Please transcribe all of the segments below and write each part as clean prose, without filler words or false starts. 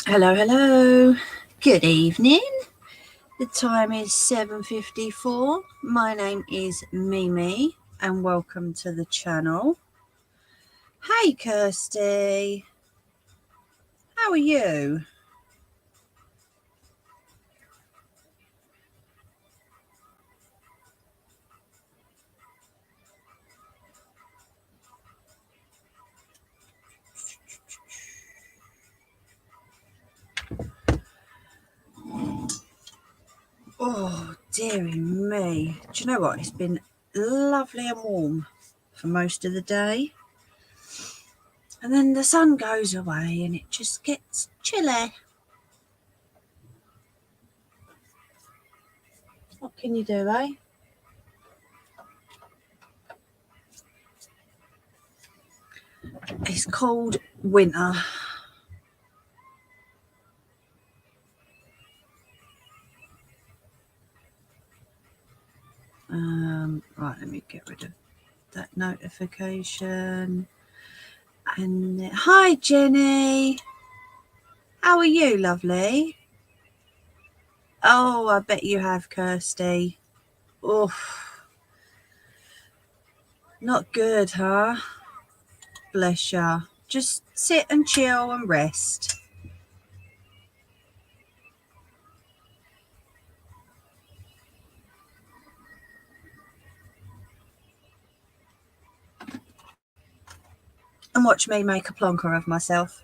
Hello, hello. Good evening. The time is 7:54. My name is Mimi and welcome to the channel. Hey Kirsty. How are you? Oh, dearie me. Do you know what? It's been lovely and warm for most of the day. And then the sun goes away and it just gets chilly. What can you do, eh? It's called winter. Right, let me get rid of that notification. And hi, Jenny. How are you, lovely? Oh, I bet you have, Kirsty. Oh, not good, huh? Bless ya. Just sit and chill and rest. And watch me make a plonker of myself.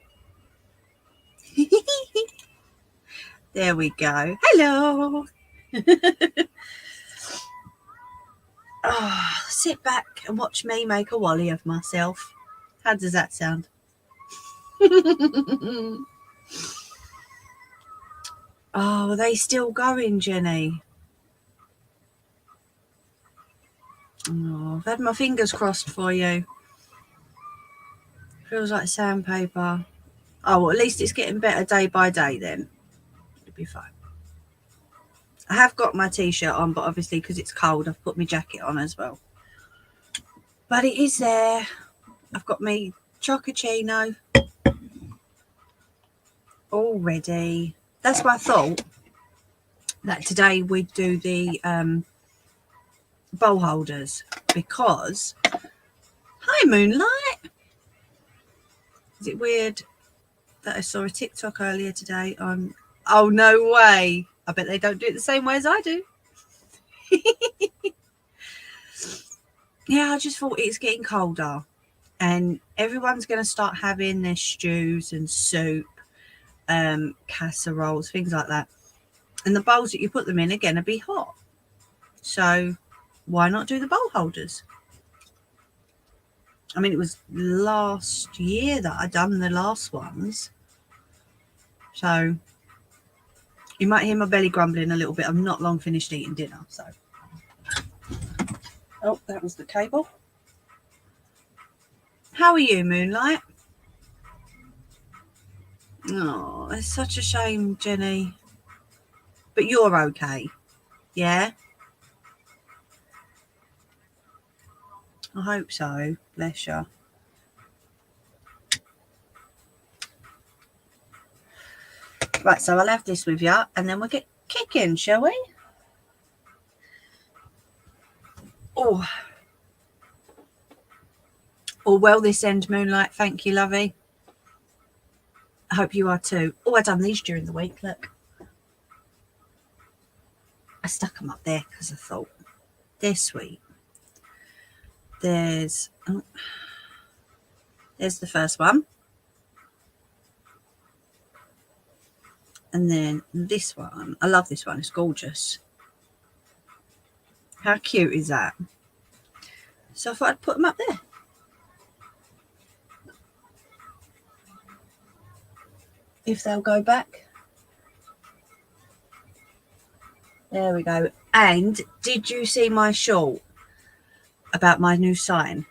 There we go. Hello. Oh, sit back and watch me make a wally of myself. How does that sound? Oh, are they still going, Jenny? Oh, I've had my fingers crossed for you. Feels like sandpaper. Oh, well, at least it's getting better day by day then. It'll be fine. I have got my t-shirt on, but obviously because it's cold, I've put my jacket on as well. But it is there. I've got my chococino all ready. That's why I thought that today we'd do the bowl holders because... Hi, Moonlight. Is it weird that I saw a TikTok earlier today on... Oh, no way. I bet they don't do it the same way as I do. Yeah, I just thought it's getting colder and everyone's going to start having their stews and soup, casseroles, things like that. And the bowls that you put them in are going to be hot. So why not do the bowl holders? I mean, it was last year that I done the last ones. So you might hear my belly grumbling a little bit. I'm not long finished eating dinner. So, oh, that was the cable. How are you, Moonlight? Oh, it's such a shame, Jenny. But you're okay, yeah? I hope so. Bless you. Right, so I'll have this with you and then we'll get kicking, shall we? Oh, all well this end, Moonlight. Thank you, lovey. I hope you are too. Oh, I done these during the week. Look, I stuck them up there because I thought they're sweet. There's the first one, and then this one. I love this one. It's gorgeous. How cute is that? So I thought I'd put them up there. If they'll go back. There we go. And did you see my short about my new sign?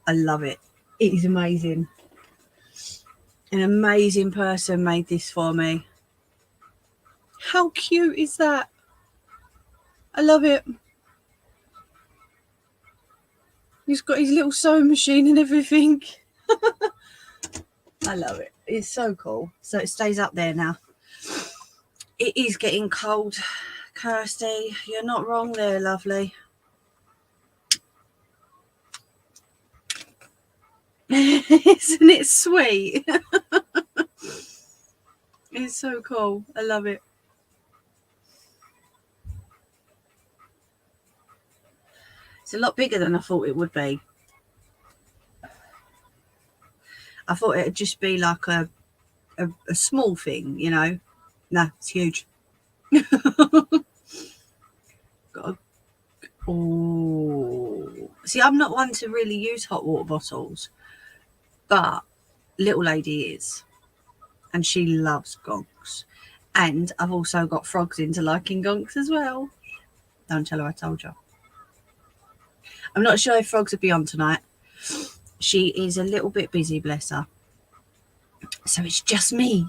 I love it. It is amazing. An amazing person made this for me. How cute is that? I love it. He's got his little sewing machine and everything. I love it. It's so cool. So it stays up there now. It is getting cold, Kirsty. You're not wrong there, lovely. Isn't it sweet? It's so cool. I love it. It's a lot bigger than I thought it would be. I thought it would just be like a small thing, you know. No, it's huge. Oh, see, I'm not one to really use hot water bottles, but little lady is, and she loves gonks. And I've also got frogs into liking gonks as well. Don't tell her I told you. I'm not sure if frogs will be on tonight. She is a little bit busy, bless her. So it's just me.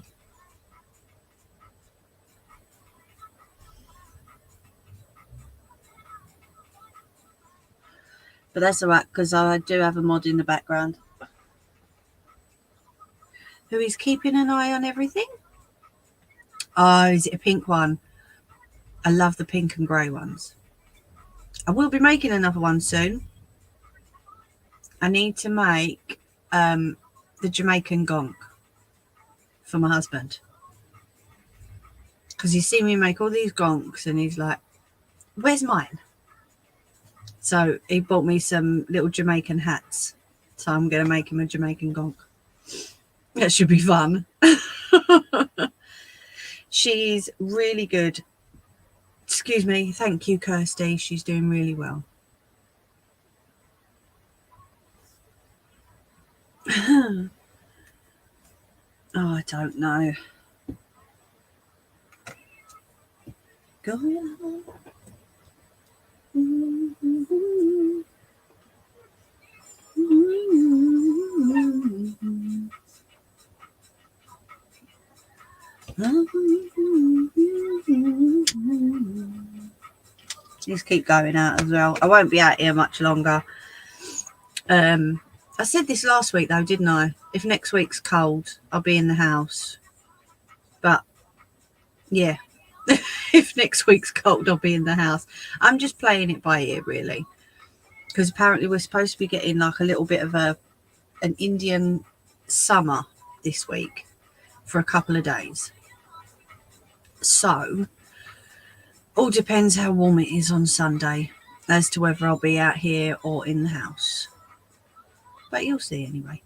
But that's all right, because I do have a mod in the background who is keeping an eye on everything. Oh, is it a pink one? I love the pink and grey ones. I will be making another one soon. I need to make the Jamaican gonk for my husband. Because he's seen me make all these gonks and he's like, where's mine? So he bought me some little Jamaican hats. So I'm going to make him a Jamaican gonk. That should be fun. She's really good. Excuse me. Thank you, Kirsty. She's doing really well. Oh, I don't know. Go on. Just keep going out as well. I won't be out here much longer. I said this last week though, didn't I? If next week's cold, I'll be in the house. But yeah, if next week's cold, I'll be in the house. I'm just playing it by ear, really, because apparently we're supposed to be getting like a little bit of an Indian summer this week for a couple of days. So all depends how warm it is on Sunday as to whether I'll be out here or in the house. But you'll see anyway.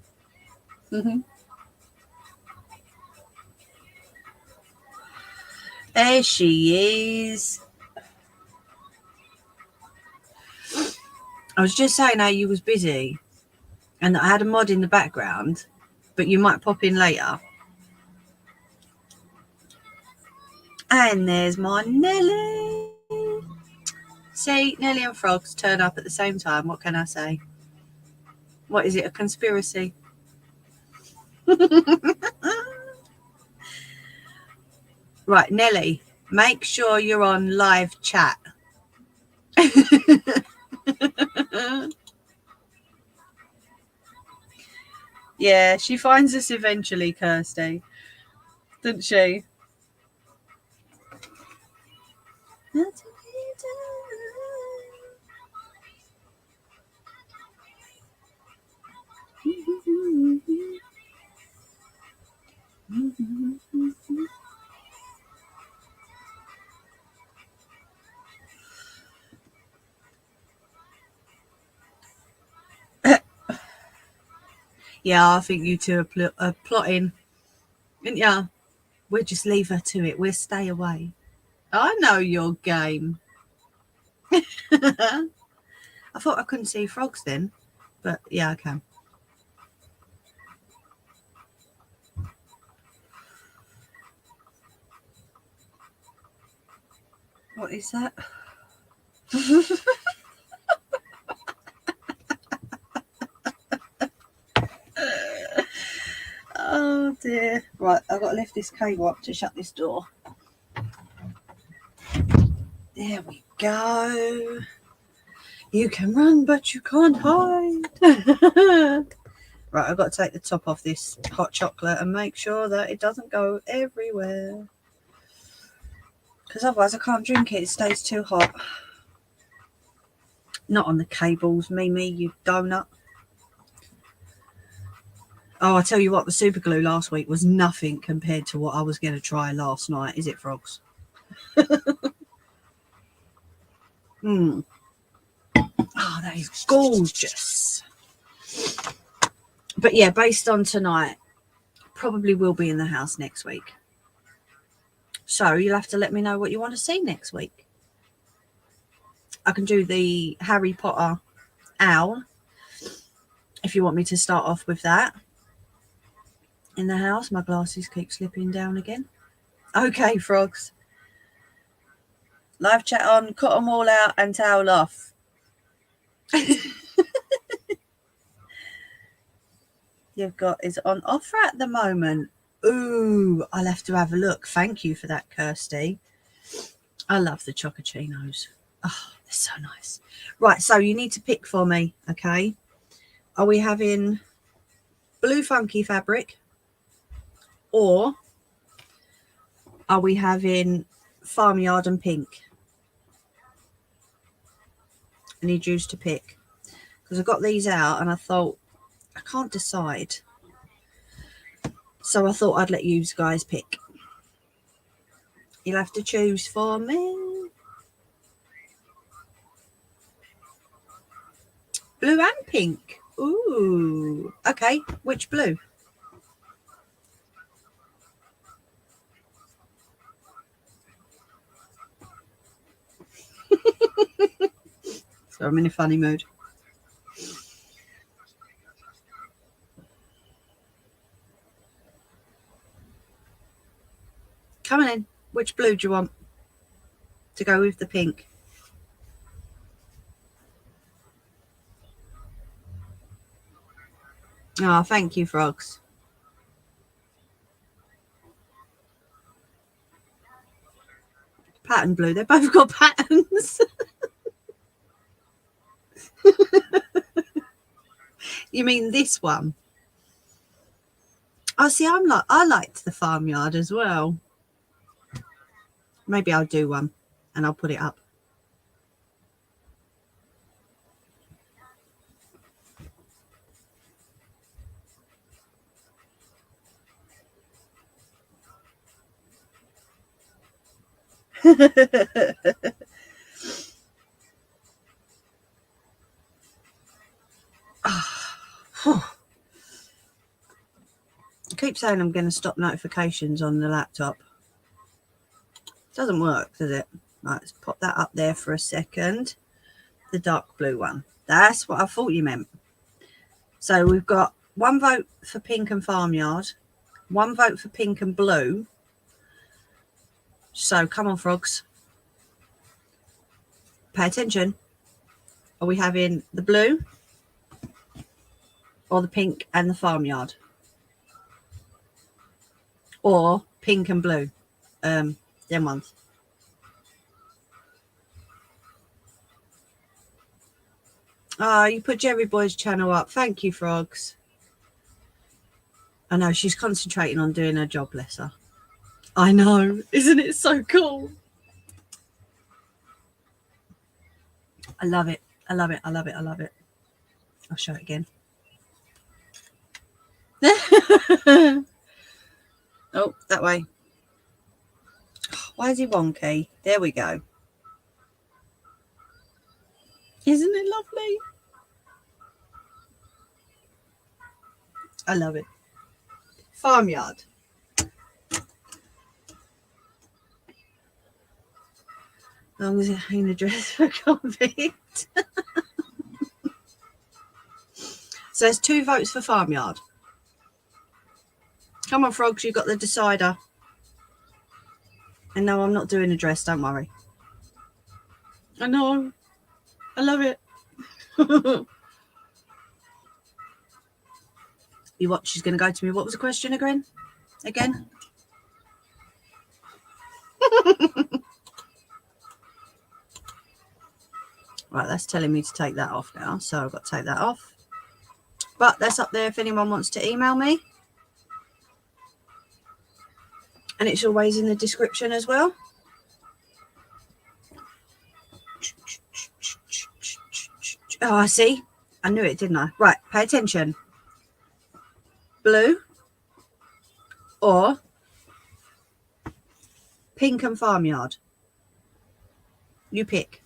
There she is. I was just saying how you was busy and that I had a mod in the background, but you might pop in later. And there's my Nelly. See, Nelly and frogs turn up at the same time. What can I say? What is it, a conspiracy? Right, Nelly, make sure you're on live chat. Yeah, she finds us eventually, Kirsty. Doesn't she? Yeah, I think you two are plotting. Didn't ya? We'll just leave her to it. We'll stay away. I know your game. I thought I couldn't see frogs then, but yeah, I can. What is that? Oh dear. Right, I've got to lift this cable up to shut this door. There we go. You can run, but you can't hide. Right, I've got to take the top off this hot chocolate and make sure that it doesn't go everywhere. Because otherwise I can't drink it. It stays too hot. Not on the cables, Mimi, you donut. Oh, I tell you what, the super glue last week was nothing compared to what I was going to try last night. Is it, frogs? Oh, that is gorgeous. But yeah, based on tonight, probably will be in the house next week. So you'll have to let me know what you want to see next week. I can do the Harry Potter owl if you want me to start off with that. In the house, my glasses keep slipping down again. Okay, frogs. Live chat on, cut them all out and towel off. You've got is on offer at the moment. Ooh, I'll have to have a look. Thank you for that, Kirsty. I love the Chocochinos. Oh, they're so nice. Right, so you need to pick for me, okay? Are we having blue funky fabric, or are we having farmyard and pink? I need you to pick, because I got these out and I thought I can't decide. So I thought I'd let you guys pick. You'll have to choose for me. Blue and pink. Ooh. Okay, which blue? So I'm in a funny mood. Come on in. Which blue do you want to go with the pink? Oh, thank you, frogs. Pattern blue. They've both got patterns. You mean this one? Oh, see, I liked the farmyard as well. Maybe I'll do one and I'll put it up. I keep saying I'm going to stop notifications on the laptop. Doesn't work, does it? Right, let's pop that up there for a second. The dark blue one. That's what I thought you meant. So we've got one vote for pink and farmyard, one vote for pink and blue. So come on, frogs. Pay attention. Are we having the blue or the pink and the farmyard? Or pink and blue? Them ones. Oh, you put Jerry Boy's channel up. Thank you, frogs. I know, she's concentrating on doing her job, bless her. I know. Isn't it so cool? I love it. I love it. I love it. I love it. I'll show it again. Oh, that way. Why is he wonky? There we go. Isn't it lovely? I love it. Farmyard. As long as it's in a dress for convict. So there's 2 votes for farmyard. Come on, frogs, you got the decider. And no, I'm not doing a dress, don't worry. I know. I love it. You watch, she's going to go to me. What was the question again? Right, that's telling me to take that off now. So I've got to take that off. But that's up there if anyone wants to email me. And it's always in the description as well. Oh, I see. I knew it, didn't I? Right, pay attention. Blue or pink and farmyard. You pick.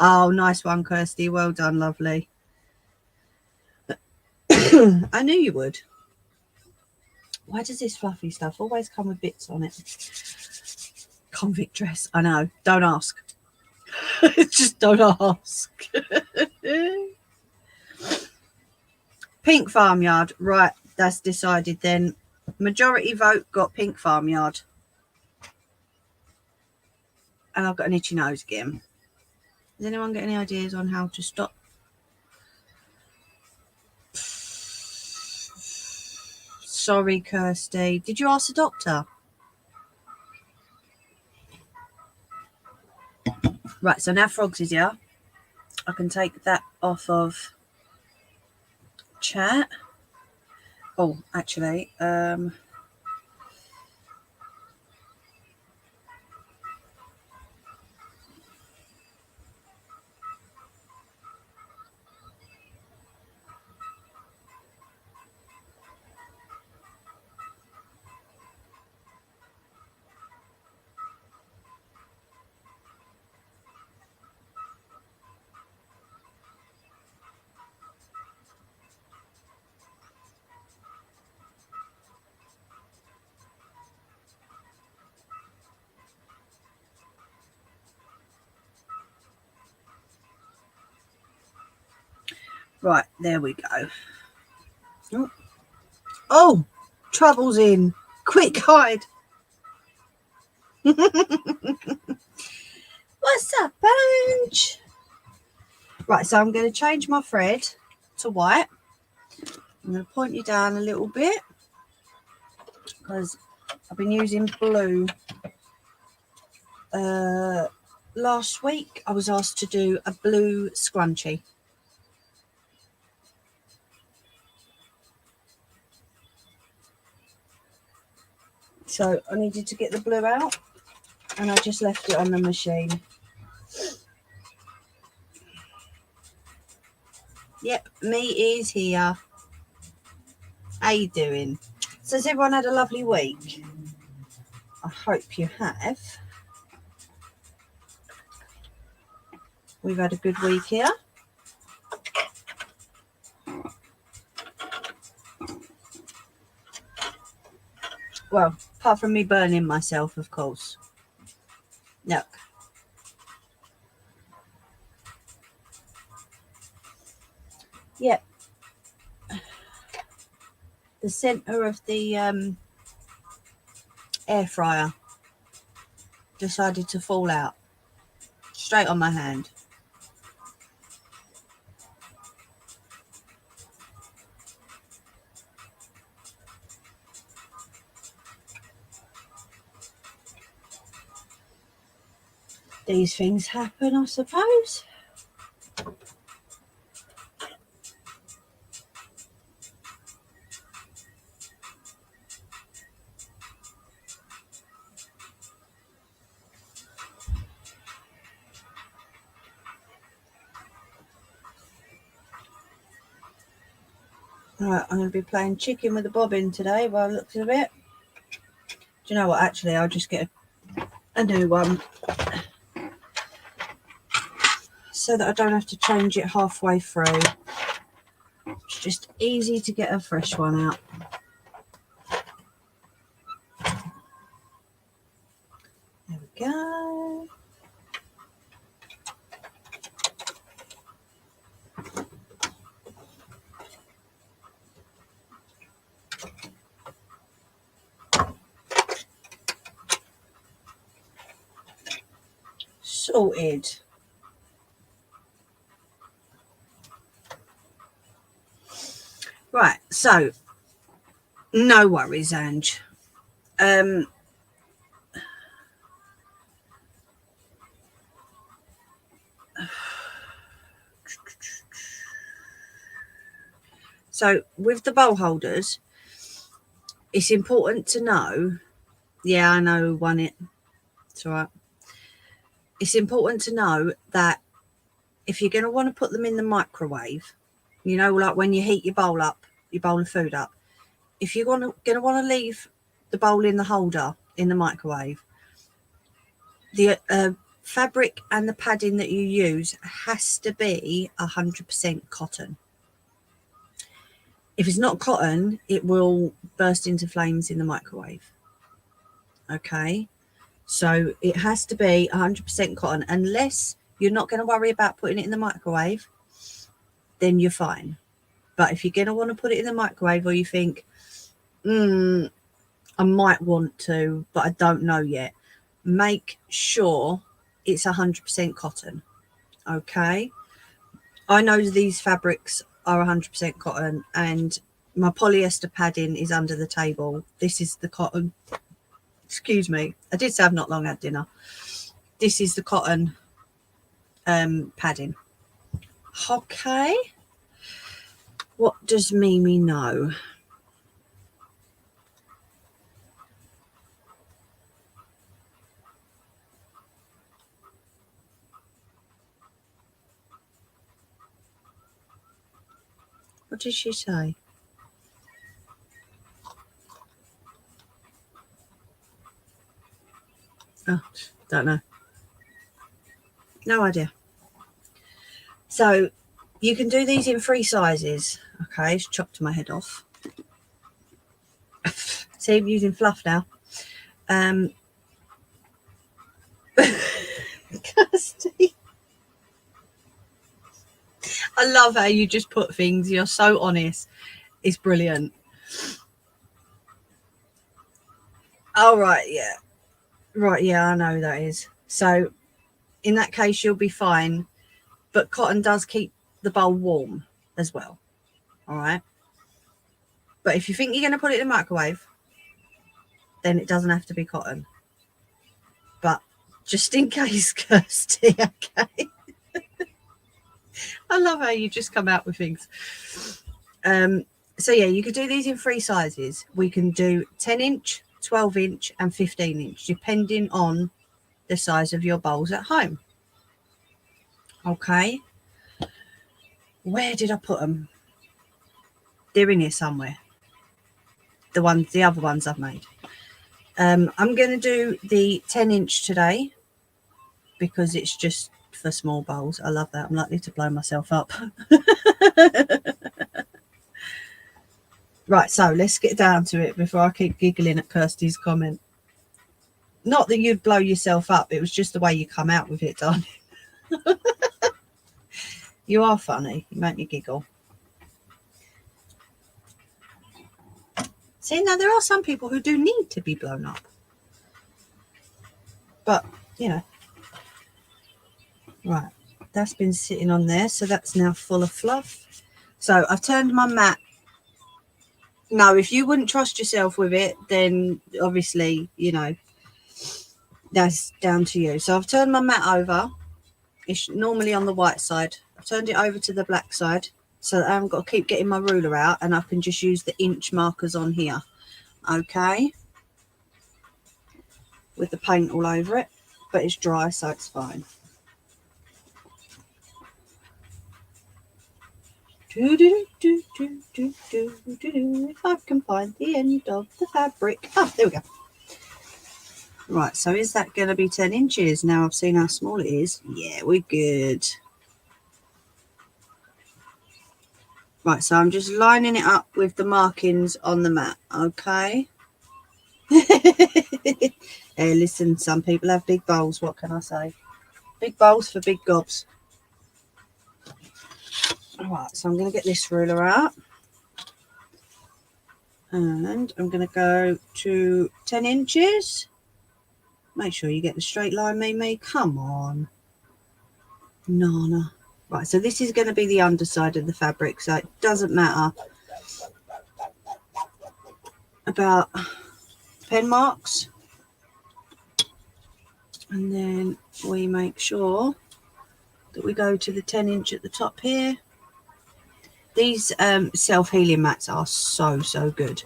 Oh, nice one, Kirsty. Well done, lovely. I knew you would. Why does this fluffy stuff always come with bits on it? Convict dress. I know. Don't ask. Just don't ask. Pink farmyard. Right, that's decided then. Majority vote got pink farmyard. And I've got an itchy nose again. Does anyone get any ideas on how to stop? Sorry, Kirsty. Did you ask the doctor? Right, so now Frogs is here. I can take that off of chat. Oh, actually, right, there we go. Oh, trouble's in. Quick, hide. What's up, Bunch? Right, so I'm going to change my thread to white. I'm going to point you down a little bit because I've been using blue. Last week I was asked to do a blue scrunchie. So I needed to get the blue out and I just left it on the machine. Yep, me is here. How you doing? So has everyone had a lovely week? I hope you have. We've had a good week here. Well, apart from me burning myself, of course. Look. Yep. The centre of the air fryer decided to fall out. Straight on my hand. These things happen, I suppose. Right, I'm going to be playing chicken with the bobbin today by the looks of it. Do you know what? Actually, I'll just get a new one so that I don't have to change it halfway through. It's just easy to get a fresh one out. There we go. Sorted. Right, so no worries, Ange. So with the bowl holders, it's important to know. Yeah, I know, won it. It's all right. It's important to know that if you're going to want to put them in the microwave, you know, like when you heat your bowl of food up, if you're going to want to leave the bowl in the holder in the microwave, the fabric and the padding that you use has to be 100% cotton. If it's not cotton, it will burst into flames in the microwave. Okay, so it has to be 100% cotton. Unless you're not going to worry about putting it in the microwave, then you're fine. But if you're going to want to put it in the microwave, or you think, I might want to, but I don't know yet, make sure it's 100% cotton. Okay, I know these fabrics are 100% cotton, and my polyester padding is under the table. This is the cotton. Excuse me, I did say I've not long had dinner. This is the cotton padding. Okay, what does Mimi know? What did she say? Oh, don't know. No idea. So you can do these in 3 sizes. Okay, it's chopped my head off. See, I'm using fluff now. Kirsty, I love how you just put things. You're so honest. It's brilliant. Oh, right, yeah. Right, yeah, I know that is. So in that case, you'll be fine. But cotton does keep the bowl warm as well. All right. But if you think you're going to put it in the microwave, then it doesn't have to be cotton. But just in case, Kirsty, okay? I love how you just come out with things. So, yeah, you could do these in 3 sizes. We can do 10-inch, 12-inch and 15-inch, depending on the size of your bowls at home. Okay. Where did I put them? They're in here somewhere. The other ones I've made. I'm going to do the 10-inch today because it's just for small bowls. I love that. I'm likely to blow myself up. Right, so let's get down to it before I keep giggling at Kirsty's comment. Not that you'd blow yourself up. It was just the way you come out with it, darling. You are funny. You make me giggle. See, now there are some people who do need to be blown up. But, you know. Right, that's been sitting on there. So that's now full of fluff. So I've turned my mat. No, if you wouldn't trust yourself with it, then obviously, you know, that's down to you. So I've turned my mat over. It's normally on the white side. I've turned it over to the black side so that I haven't got to keep getting my ruler out, and I can just use the inch markers on here. Okay. With the paint all over it, but it's dry, so it's fine. If I can find the end of the fabric. Oh, there we go. Right, so is that going to be 10 inches? Now I've seen how small it is. Yeah, we're good. Right, so I'm just lining it up with the markings on the mat, okay? Hey, listen, some people have big bowls, what can I say? Big bowls for big gobs. Alright, so I'm going to get this ruler out. And I'm going to go to 10 inches. Make sure you get the straight line, Mimi. Come on. Nana. Right, so this is going to be the underside of the fabric, so it doesn't matter about pen marks. And then we make sure that we go to the 10 inch at the top here. These self-healing mats are so good.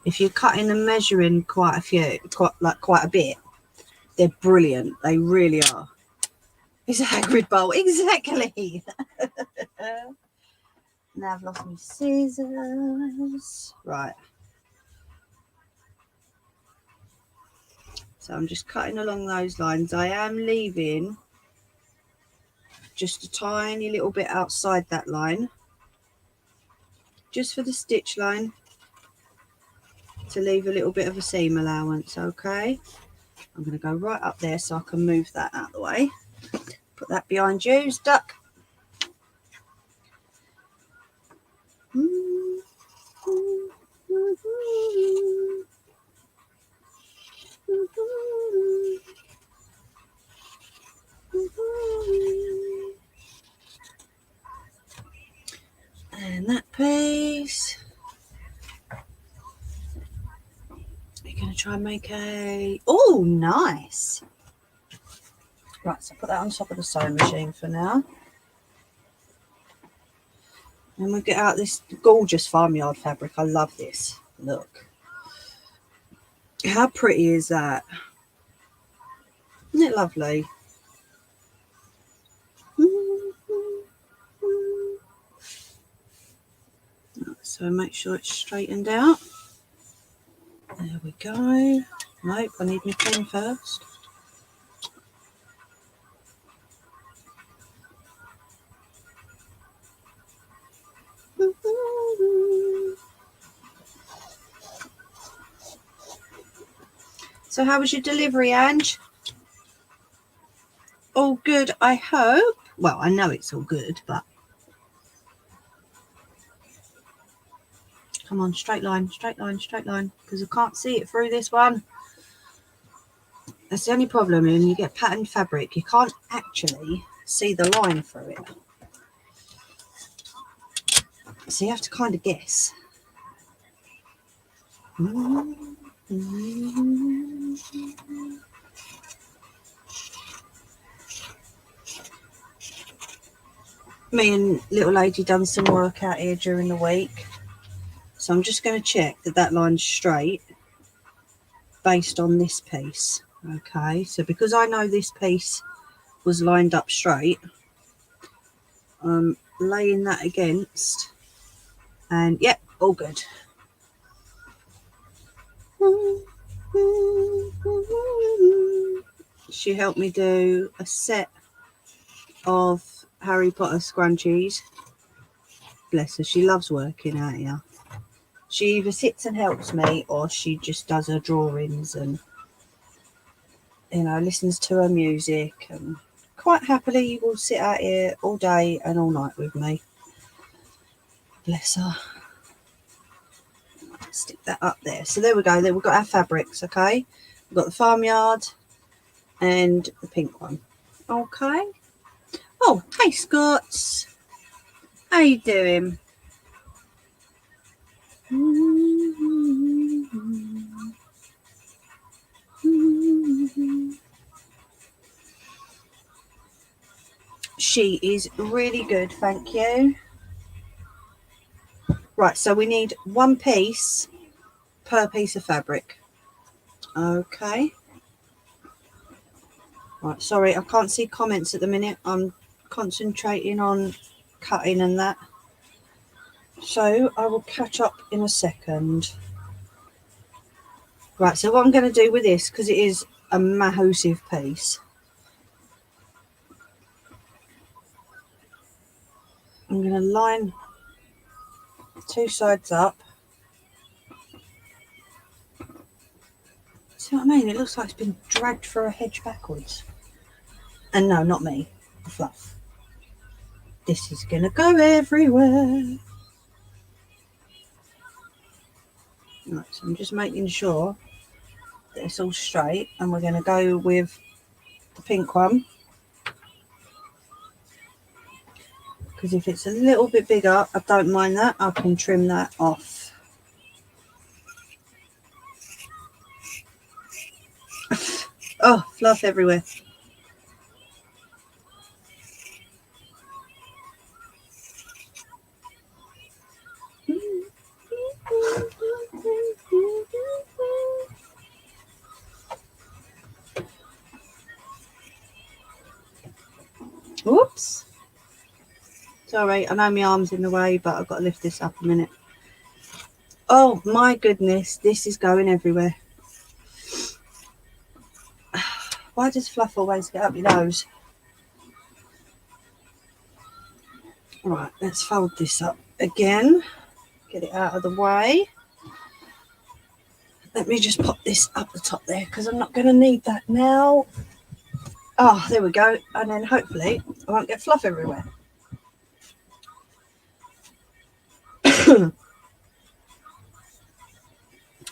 If you're cutting and measuring quite a bit, they're brilliant. They really are. It's a Hagrid bowl. Exactly. Now I've lost my scissors. Right. So I'm just cutting along those lines. I am leaving just a tiny little bit outside that line, just for the stitch line, to leave a little bit of a seam allowance. Okay. I'm going to go right up there so I can move that out of the way. Put that behind you, Duck. And that piece. We're going to try and make a... Oh, nice. Right, so put that on top of the sewing machine for now. And we'll get out this gorgeous farmyard fabric. I love this. Look. How pretty is that? Isn't it lovely? So make sure it's straightened out. There we go. Nope, I need my pen first. So how was your delivery, Ange? All good, I hope. Well, I know it's all good, but come on, straight line, because I can't see it through this one. That's the only problem when you get patterned fabric. You can't actually see the line through it. So you have to kind of guess. Me and little lady done some work out here during the week. So I'm just going to check that that line's straight based on this piece. Okay, so because I know this piece was lined up straight, I'm laying that against, and yep, all good. She helped me do a set of Harry Potter scrunchies. Bless her, she loves working out here. She either sits and helps me, or she just does her drawings and, you know, listens to her music, and quite happily will sit out here all day and all night with me. Bless her. Stick that up there. So there we go. There we've got our fabrics, okay? We've got the farmyard and the pink one. Okay. Oh, hey Scots. How you doing? She is really good, thank you. Right, so we need one piece per piece of fabric. Okay. Right, sorry, I can't see comments at the minute. I'm concentrating on cutting and that. So I will catch up in a second. Right, so what I'm going to do with this, because it is a massive piece, I'm going to line two sides up. See what I mean? It looks like it's been dragged through a hedge backwards. And no, not me, the fluff. This is going to go everywhere. Right, so I'm just making sure that it's all straight, and we're going to go with the pink one, because if it's a little bit bigger, I don't mind that. I can trim that off. Oh, fluff everywhere. Sorry, I know my arm's in the way, but I've got to lift this up a minute. Oh my goodness, this is going everywhere. Why does fluff always get up your nose? Right, let's fold this up again. Get it out of the way. Let me just pop this up the top there because I'm not going to need that now. Oh, there we go. And then hopefully I won't get fluff everywhere.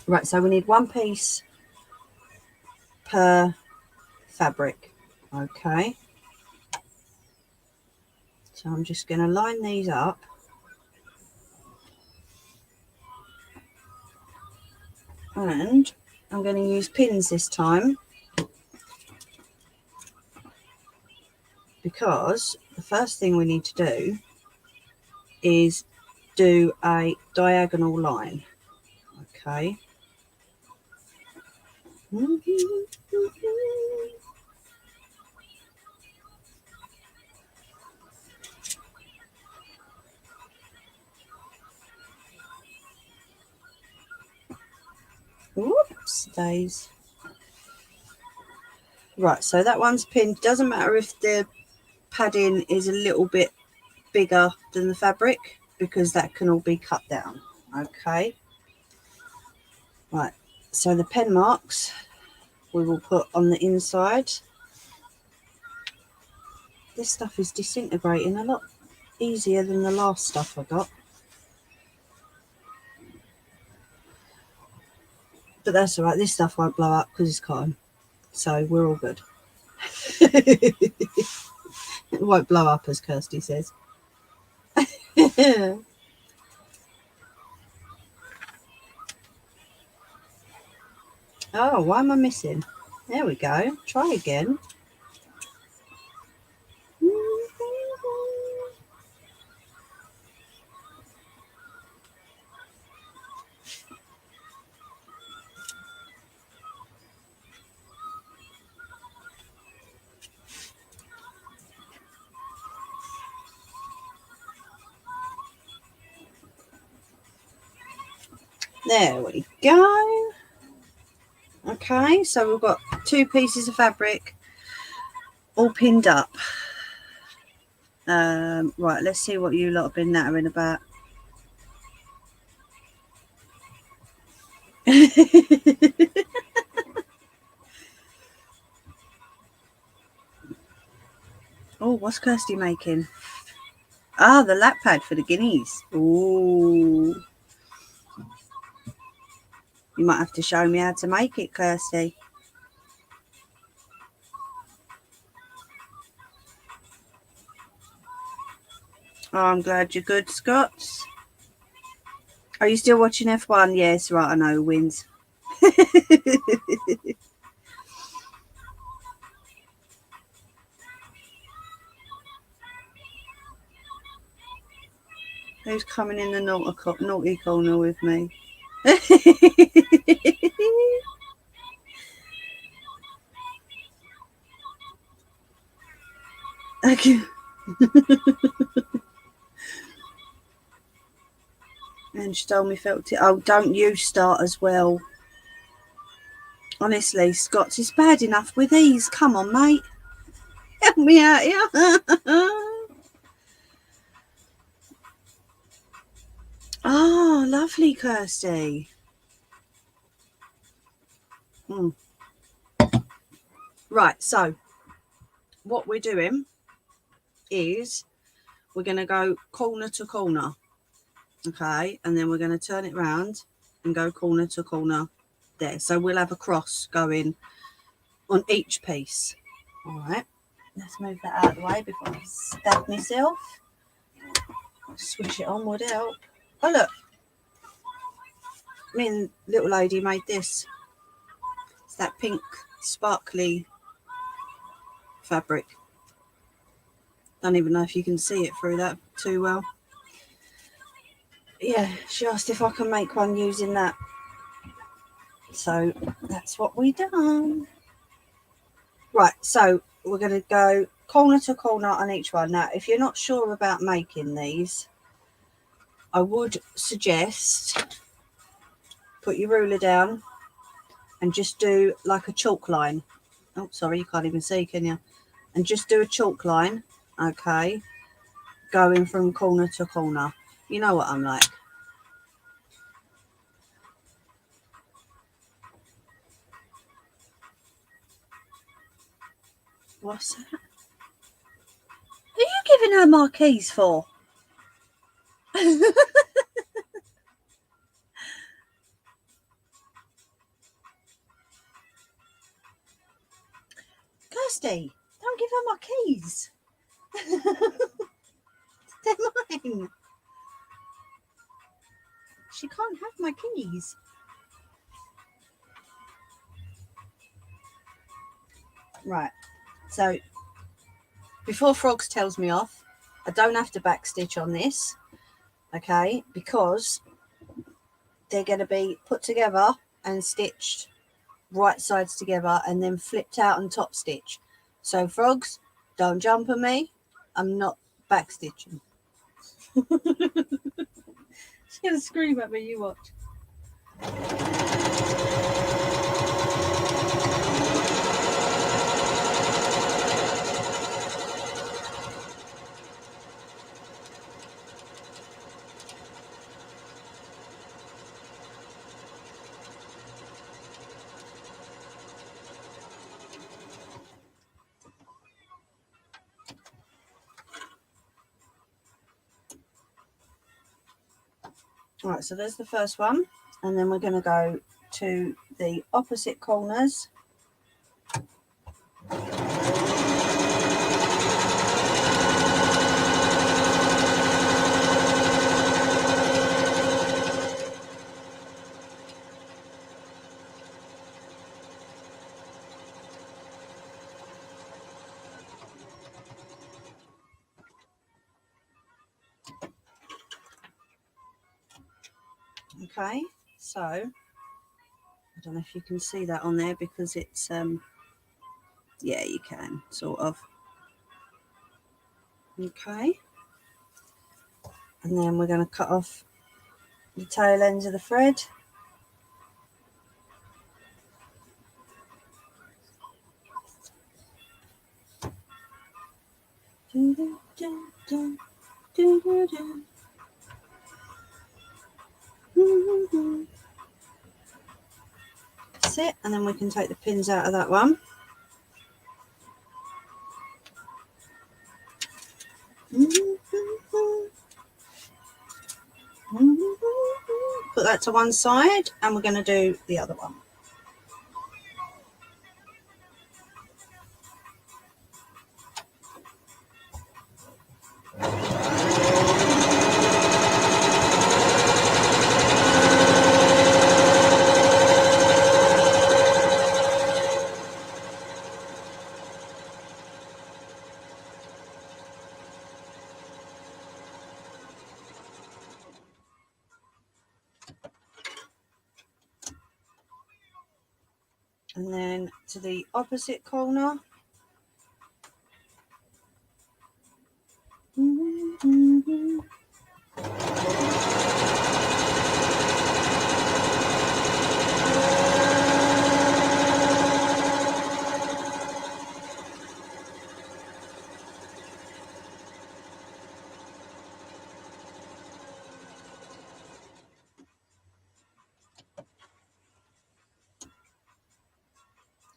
Right, so we need one piece per fabric. Okay. So I'm just going to line these up. And I'm going to use pins this time because the first thing we need to do is do a diagonal line. Okay. Whoops, days. Right, so that one's pinned. Doesn't matter if the padding is a little bit bigger than the fabric because that can all be cut down. Okay. Right, so the pen marks we will put on the inside. This stuff is disintegrating a lot easier than the last stuff I got. But that's all right. This stuff won't blow up because it's cotton. So we're all good. It won't blow up, as Kirsty says. Oh, why am I missing? There we go. Try again. There we go. Okay, so we've got 2 pieces of fabric all pinned up. Right, let's see what you lot have been nattering about. Oh, what's Kirsty making? Ah, the lap pad for the guineas. Ooh. You might have to show me how to make it, Kirsty. Oh, I'm glad you're good, Scots. Are you still watching F1? Yes, right, I know who wins. Who's coming in the naughty corner with me? Okay. And she told me felt it. Oh, don't you start as well. Honestly, Scots, it's bad enough with these. Come on, mate. Help me out here. Oh, lovely, Kirsty. Right, so what we're doing is we're going to go corner to corner. Okay, and then we're going to turn it round and go corner to corner there. So we'll have a cross going on each piece. All right, let's move that out of the way before I stab myself. Swish it on would help. Oh, look. Me and little lady made this. It's that pink sparkly fabric. Don't even know if you can see it through that too well. Yeah, she asked if I can make one using that. So that's what we done. Right, so we're going to go corner to corner on each one. Now, if you're not sure about making these, I would suggest put your ruler down and just do like a chalk line. Oh, sorry, you can't even see, can you? And just do a chalk line, okay, going from corner to corner. You know what I'm like. What's that? Are you giving her my keys for? Kirsty, don't give her my keys. They're mine. She can't have my keys. Right, so before Frogs tells me off, I don't have to backstitch on this, okay, because they're going to be put together and stitched right sides together and then flipped out and top stitch. So Frogs, don't jump at me. I'm not backstitching. She's going to scream at me, you watch. Right, so there's the first one, and then we're going to go to the opposite corners. Okay, so I don't know if you can see that on there because it's yeah, you can sort of. Okay, and then we're going to cut off the tail ends of the thread. That's it, and then we can take the pins out of that one. Put that to one side, and we're going to do the other one. And then to the opposite corner.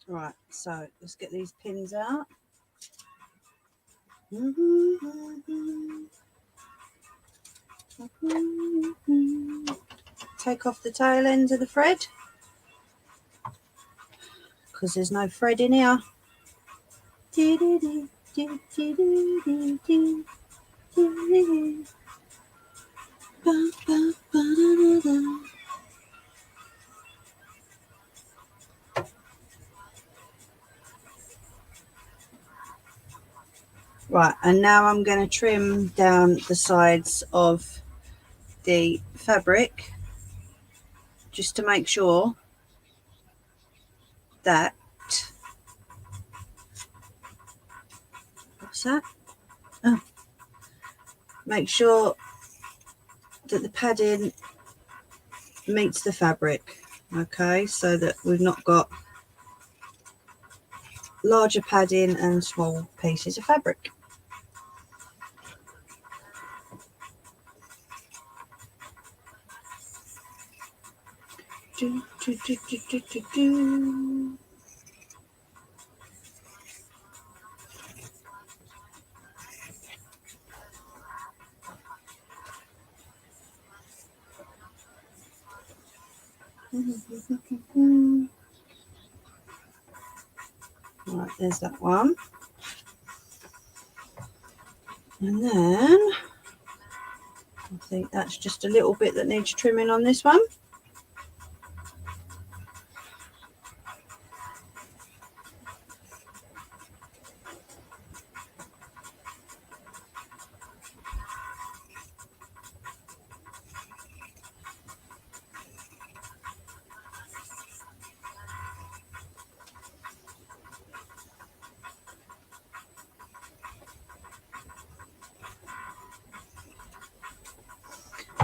Right, so let's get these pins out. Take off the tail ends of the thread because there's no thread in here. Right, and now I'm going to trim down the sides of the fabric just to make sure that that? Oh. Make sure that the padding meets the fabric, okay, so that we've not got larger padding and small pieces of fabric. Do, do, do, do, do, do, do. Right, there's that one. And then I think that's just a little bit that needs trimming on this one.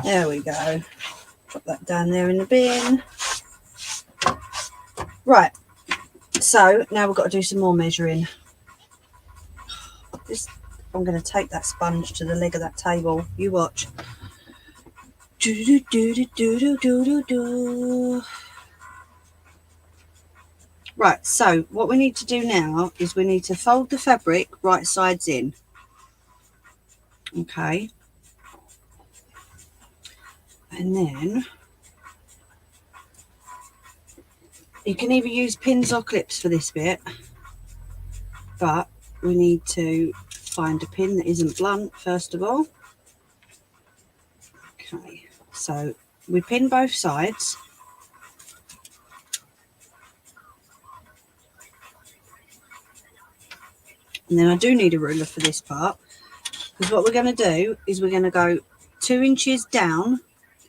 There we go. Put that down there in the bin. Right, so now we've got to do some more measuring. I'm going to take that sponge to the leg of that table. You watch. Do, do, do, do, do, do, do, do. Right, so what we need to do now is we need to fold the fabric right sides in. Okay. And then you can either use pins or clips for this bit, but we need to find a pin that isn't blunt first of all. Okay, so we pin both sides. And then I do need a ruler for this part, because what we're going to do is we're going to go 2 inches down.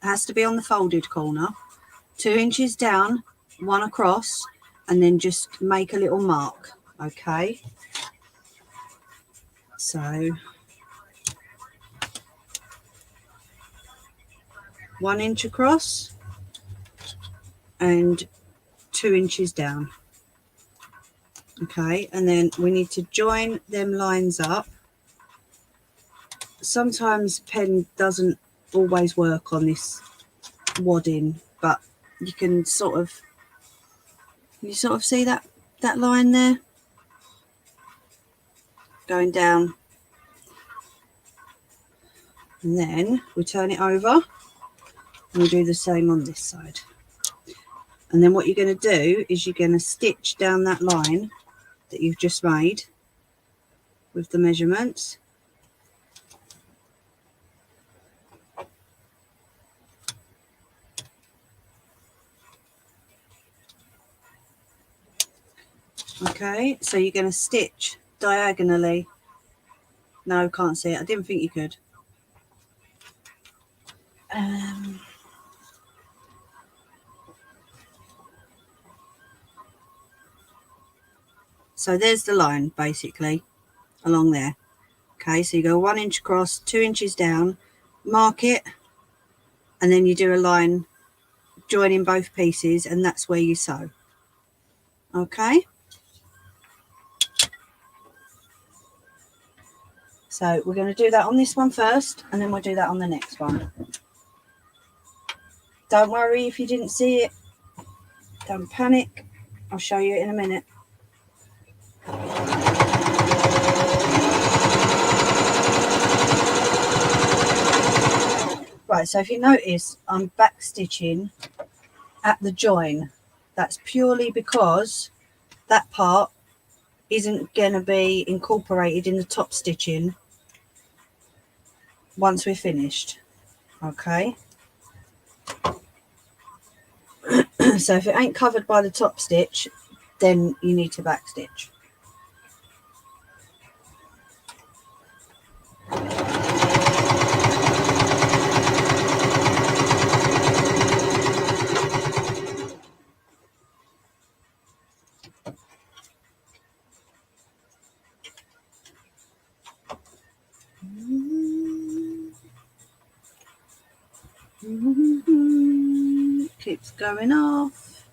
It has to be on the folded corner. 2 inches down, 1 across, and then just make a little mark. Okay. So 1 inch across and 2 inches down. Okay, and then we need to join them lines up. Sometimes pen doesn't always work on this wadding, but you can sort of see that line there going down, and then we turn it over and we do the same on this side. And then what you're going to do is you're going to stitch down that line that you've just made with the measurements. Okay, so you're going to stitch diagonally. No, can't see it. I didn't think you could. So there's the line basically along there. Okay, so you go 1 inch across, 2 inches down, mark it, and then you do a line joining both pieces, and that's where you sew. Okay, so we're going to do that on this one first, and then we'll do that on the next one. Don't worry if you didn't see it, don't panic, I'll show you in a minute. Right, so if you notice, I'm back stitching at the join. That's purely because that part isn't going to be incorporated in the top stitching once we're finished. Okay. So if it ain't covered by the top stitch, then you need to back stitch. Keeps going off.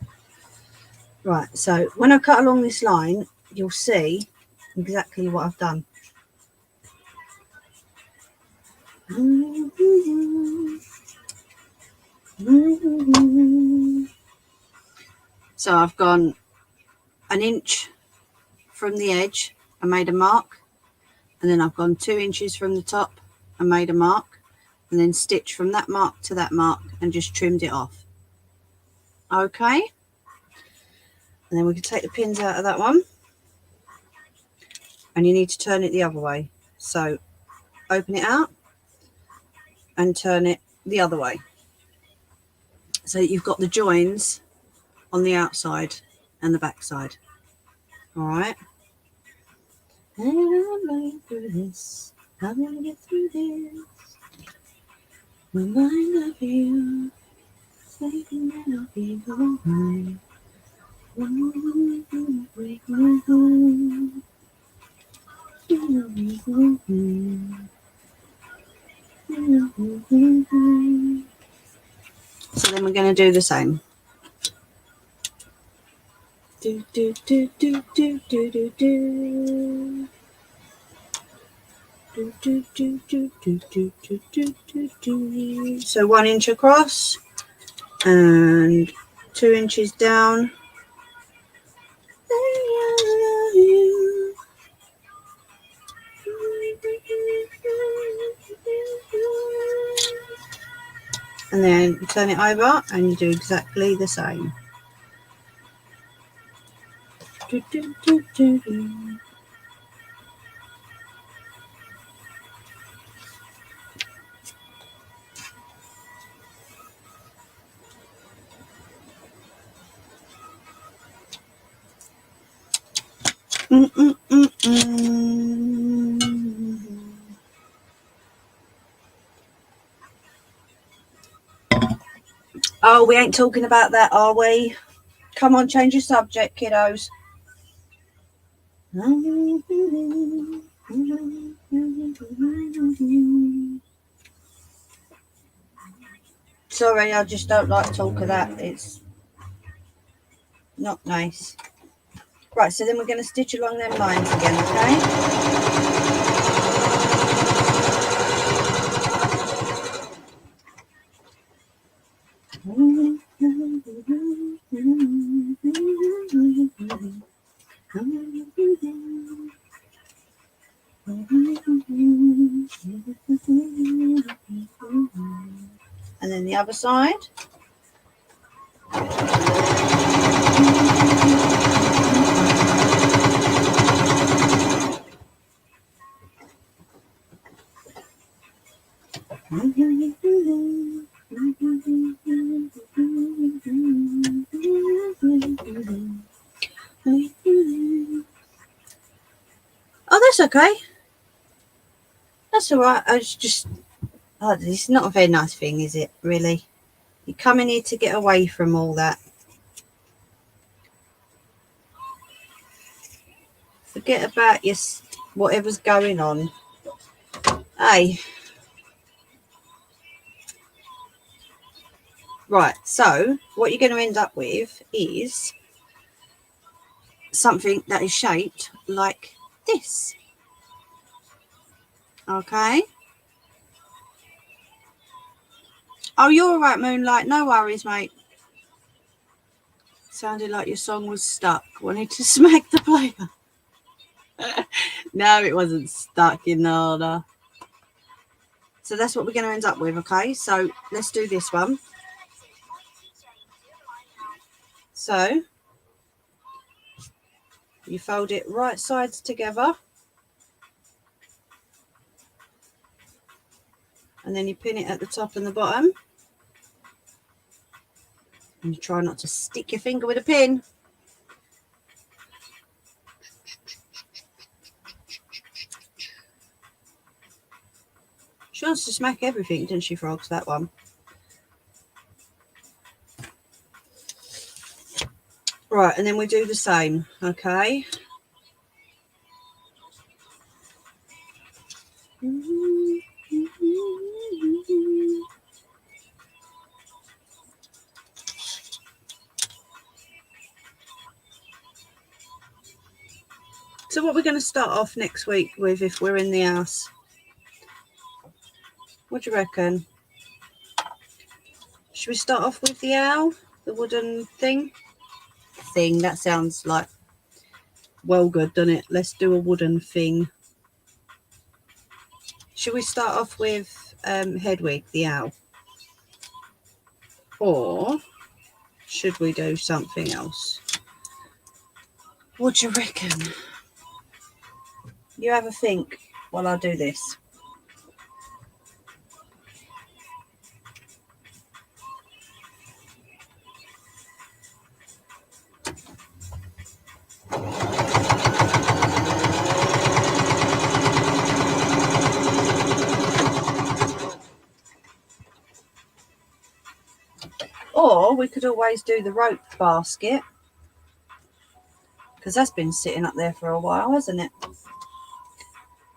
Right, so when I cut along this line, you'll see exactly what I've done. So I've gone an inch from the edge and made a mark, and then I've gone 2 inches from the top and made a mark, and then stitched from that mark to that mark and just trimmed it off. Okay, and then we can take the pins out of that one, and you need to turn it the other way. So open it out and turn it the other way, so that you've got the joins on the outside and the back side. All right. And I'm going through this. I'm gonna get through this. Remind of you, thinking that I'll be alright. So then we're going to do the same. Do do do do do do do do. Do, do, do, do, do, do, do, do, do, do. So 1 inch across and 2 inches down. And then you turn it over and you do exactly the same. Do, do, do, do, do. Oh, we ain't talking about that, are we? Come on, change your subject, kiddos. Sorry, I just don't like talk of that. It's not nice. Right, so then we're going to stitch along them lines again, okay? And then the other side. Oh, that's okay. That's all right. I was just... Oh, this is not a very nice thing, is it, really? You come in here to get away from all that. Forget about your whatever's going on. Hey. Right, so what you're going to end up with is something that is shaped like this. Okay. Oh, you're all right, Moonlight. No worries, mate. Sounded like your song was stuck. Wanted to smack the player. No, it wasn't stuck in order. So that's what we're going to end up with, okay? So let's do this one. So you fold it right sides together. And then you pin it at the top and the bottom. And you try not to stick your finger with a pin. She wants to smack everything, doesn't she, Frogs, that one? Right, and then we do the same, okay? So what we're going to start off next week with, if we're in the house, what do you reckon? Should we start off with the owl, the wooden thing? That sounds like well good, doesn't it? Let's do a wooden thing. Should we start off with Hedwig, the owl? Or should we do something else? What do you reckon? You have a think while I do this. Or we could always do the rope basket, because that's been sitting up there for a while, hasn't it?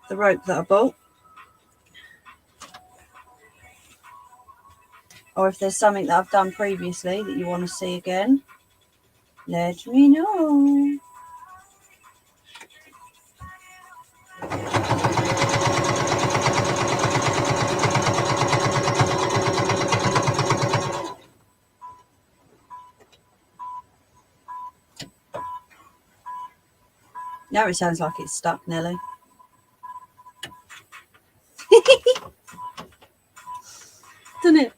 The rope that I bought. Or if there's something that I've done previously that you want to see again, let me know. Now it sounds like it's stuck, Nelly. Doesn't it?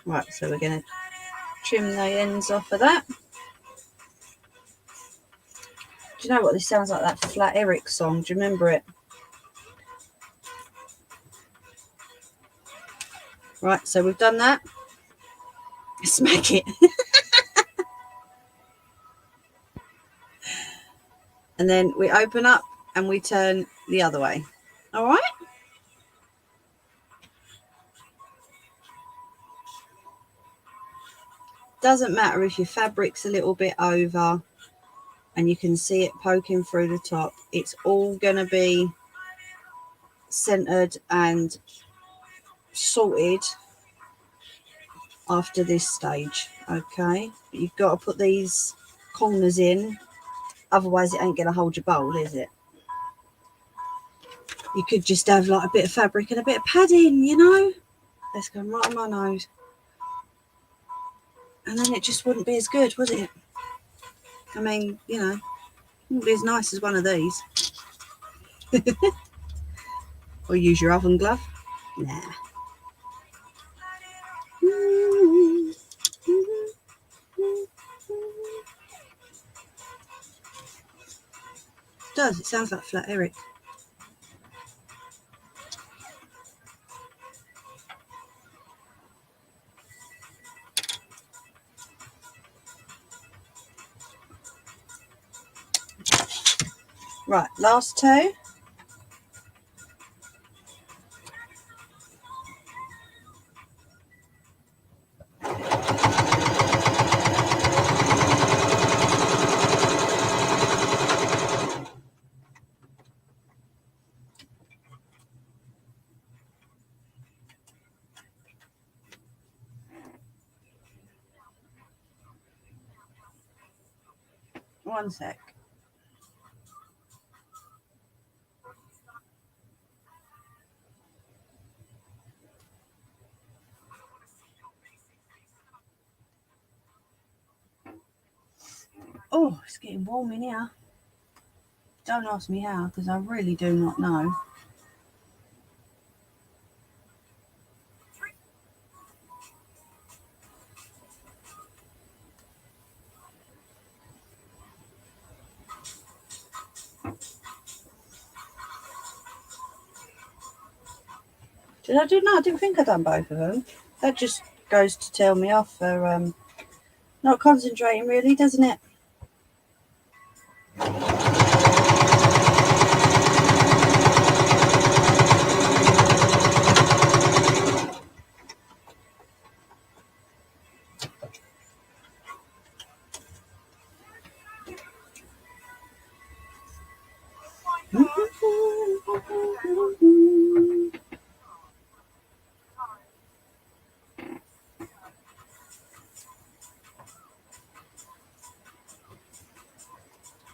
Right, so we're going to trim the ends off of that. Do you know what this sounds like? That Flat Eric song. Do you remember it? Right, so we've done that. Smack it. And then we open up and we turn the other way. All right? Doesn't matter if your fabric's a little bit over and you can see it poking through the top. It's all going to be centered and sorted after this stage. Okay? But you've got to put these corners in. Otherwise, it ain't going to hold your bowl, is it? You could just have like a bit of fabric and a bit of padding, you know? Let's go right on my nose. And then it just wouldn't be as good, would it? I mean, you know, it wouldn't be as nice as one of these. Or use your oven glove. Nah. It does. It sounds like Flat Eric. Right, last two. One sec. Oh, it's getting warm in here. Don't ask me how, because I really do not know. Did I do? No, I didn't think I'd done both of them. That just goes to tell me off for not concentrating, really, doesn't it?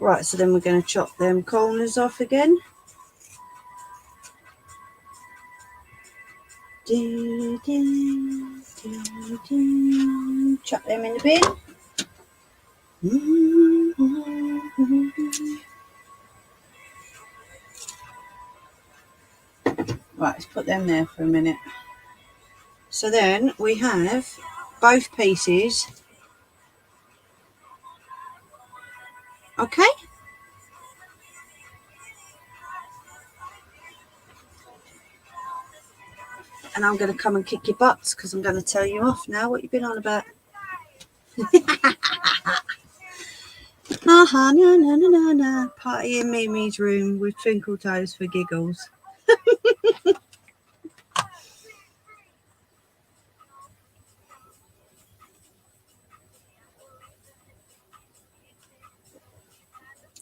Right, so then we're going to chop them corners off again. Chuck them in the bin. Right, let's put them there for a minute. So then we have both pieces. Okay. And I'm going to come and kick your butts because I'm going to tell you off now what you've been on about. Na na na na na. Party in Mimi's room with twinkle toes for giggles.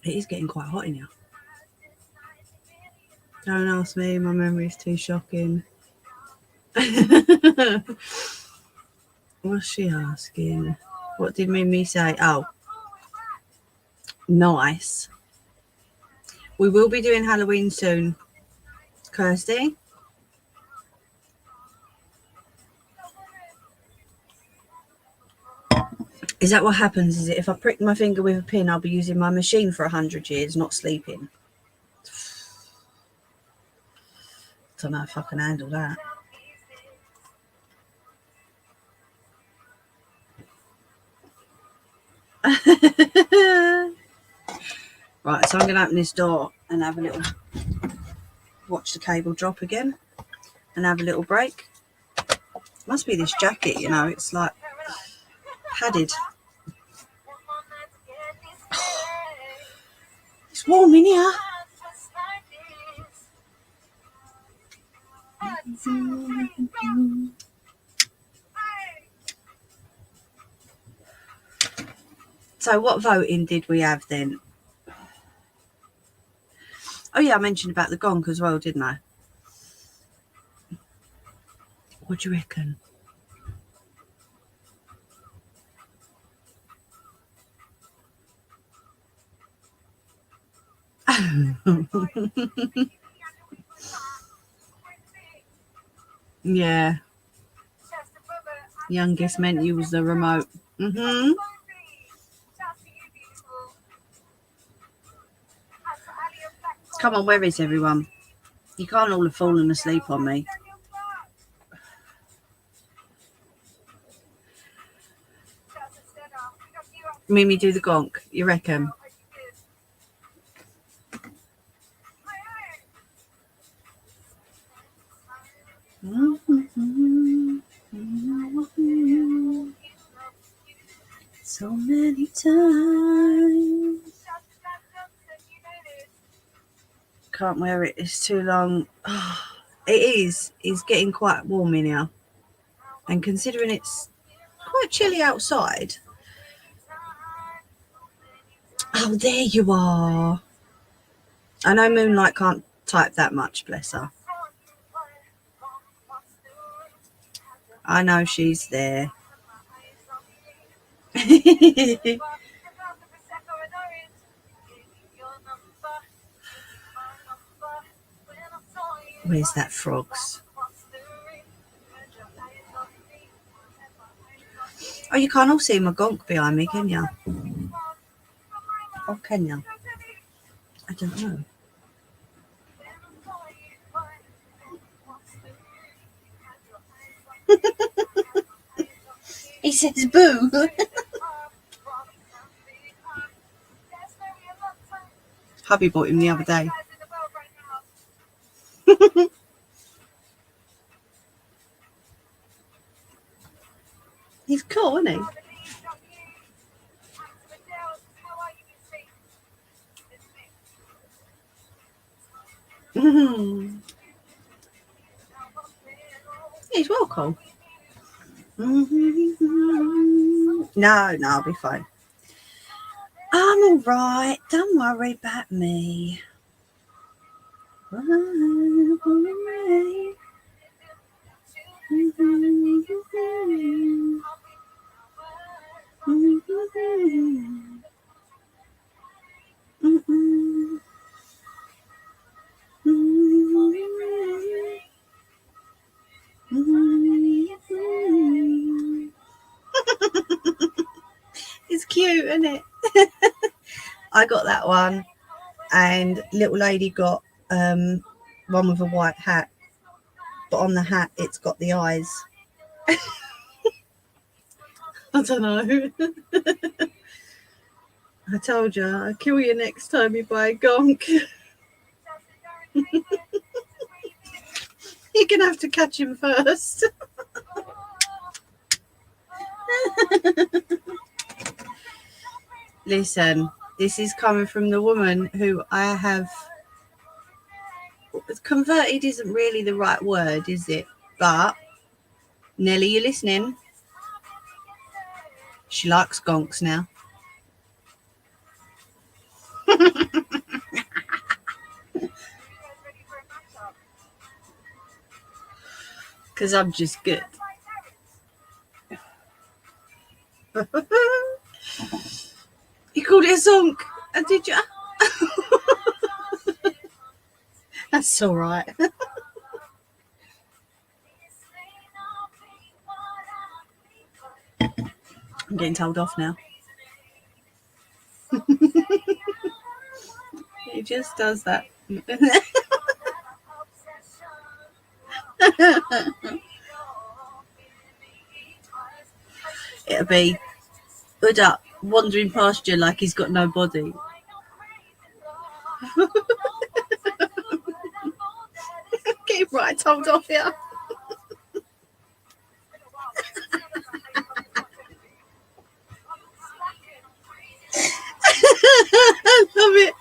It is getting quite hot in here. Don't ask me, my memory's too shocking. What's she asking? What did Mimi say? Oh, nice. We will be doing Halloween soon, Kirsty. Is that what happens? Is it if I prick my finger with a pin, I'll be using my machine for 100 years, not sleeping? Don't know if I can handle that. Right, so I'm going to open this door and have a little watch the cable drop again and have a little break. Must be this jacket, you know, it's like padded. It's warm in here. So what voting did we have then? Oh yeah, I mentioned about the gonk as well, didn't I? What do you reckon? Yeah. Youngest meant you was the remote. Come on, where is everyone? You can't all have fallen asleep on me. Mimi, do the gonk, you reckon? So many times. Can't wear it, it's too long. Oh, it is. It's getting quite warm in here. And considering it's quite chilly outside. Oh, there you are. I know Moonlight can't type that much, bless her. I know she's there. Where's that frogs? Oh, you can't all see my gonk behind me, can you? Oh, can you? I don't know. He says boo. Hubby bought him the other day. He's cool, isn't he? He's well cool. No, I'll be fine. I'm all right. Don't worry about me. It's cute, isn't it? I got that one, and little lady got one with a white hat, but on the hat it's got the eyes. I don't know. I told you, I'll kill you next time you buy a gonk. You're gonna have to catch him first. Listen, this is coming from the woman who I have converted. Isn't really the right word, is it? But Nelly, you listening? She likes gonks now. Because I'm just good. You called it a zonk, did you? That's all right. I'm getting told off now. He just does that. It'll be hood up, wandering past you like he's got no body. Get right told off here. I love it.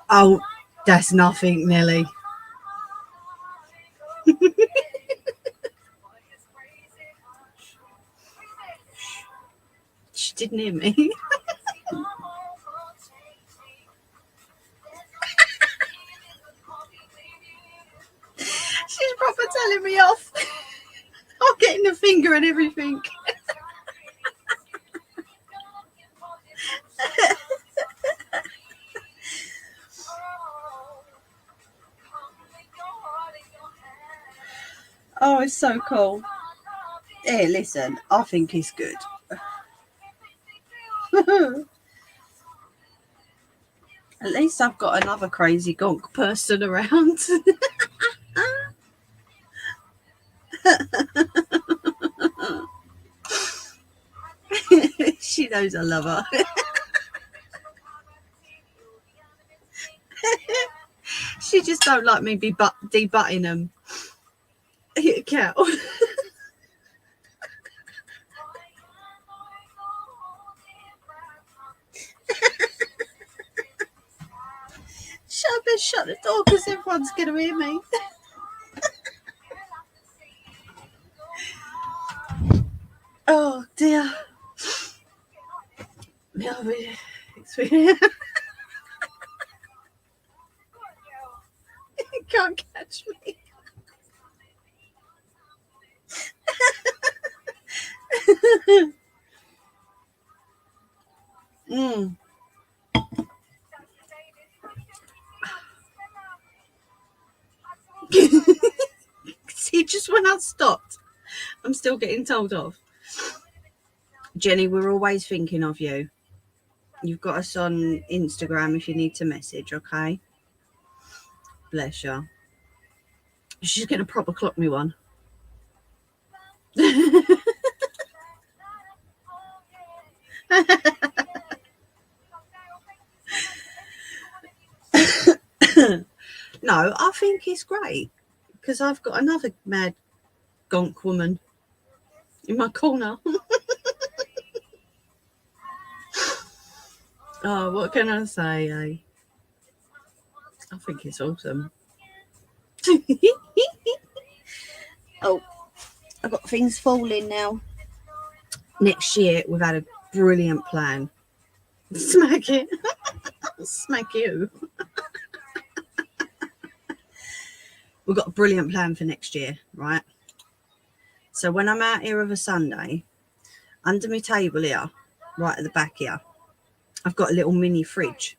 Oh, that's nothing, Nelly. She didn't hear me. She's proper telling me off. I'm getting the finger and everything. Oh, it's so cool. Hey, listen, I think it's good. At least I've got another crazy gonk person around. She knows I love her. She just don't like me debutting them. Cow. Shut the door because everyone's going to hear me. Oh dear. You can't catch me. See, just when I stopped, I'm still getting told off. Jenny, we're always thinking of you. You've got us on Instagram if you need to message, okay? Bless you. She's going to proper clock me one. No, I think it's great because I've got another mad gonk woman in my corner. Oh, what can I say, eh? I think it's awesome. Oh, I've got things falling now. Next year, we've had a brilliant plan. Smack it. Smack you. We've got a brilliant plan for next year, right? So when I'm out here of a Sunday, under my table here, right at the back here, I've got a little mini fridge.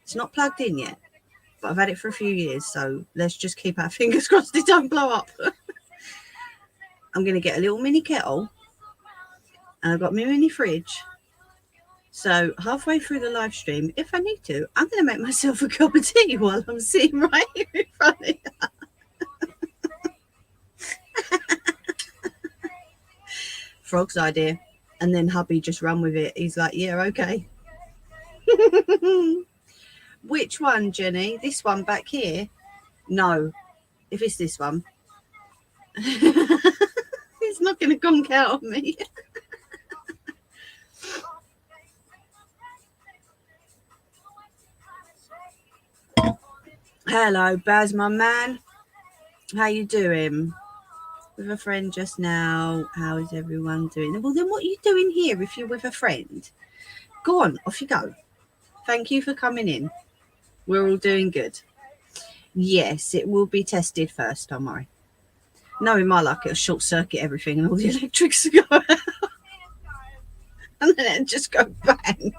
It's not plugged in yet, but I've had it for a few years, so let's just keep our fingers crossed it don't blow up. I'm going to get a little mini kettle, and I've got my mini fridge. So halfway through the live stream, if I need to, I'm going to make myself a cup of tea while I'm sitting right here in front of you. Frog's idea. And then hubby just ran with it. He's like, yeah, okay. Which one, Jenny? This one back here? No. If it's this one. It's not going to conk out on me. Hello, Baz, my man. How you doing? With a friend just now. How is everyone doing? Well, then what are you doing here if you're with a friend? Go on, off you go. Thank you for coming in. We're all doing good. Yes, it will be tested first, don't worry. Knowing my luck, it'll short circuit everything and all the electrics go out. And then it'll just go bang.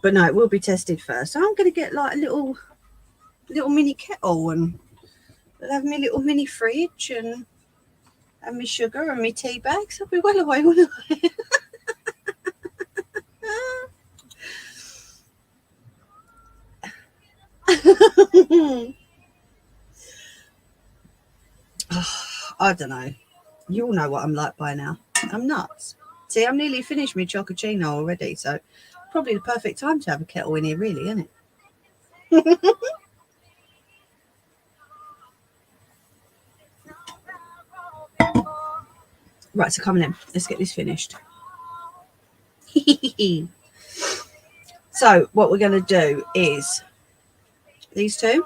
But no, it will be tested first. So I'm going to get like a little mini kettle, and I'll have my little mini fridge and my sugar and my tea bags. I'll be well away, won't I? I don't know. You all know what I'm like by now. I'm nuts. See, I'm nearly finished my chocochino already, so probably the perfect time to have a kettle in here, really, isn't it? Right, so coming in. Let's get this finished. So what we're going to do is these two.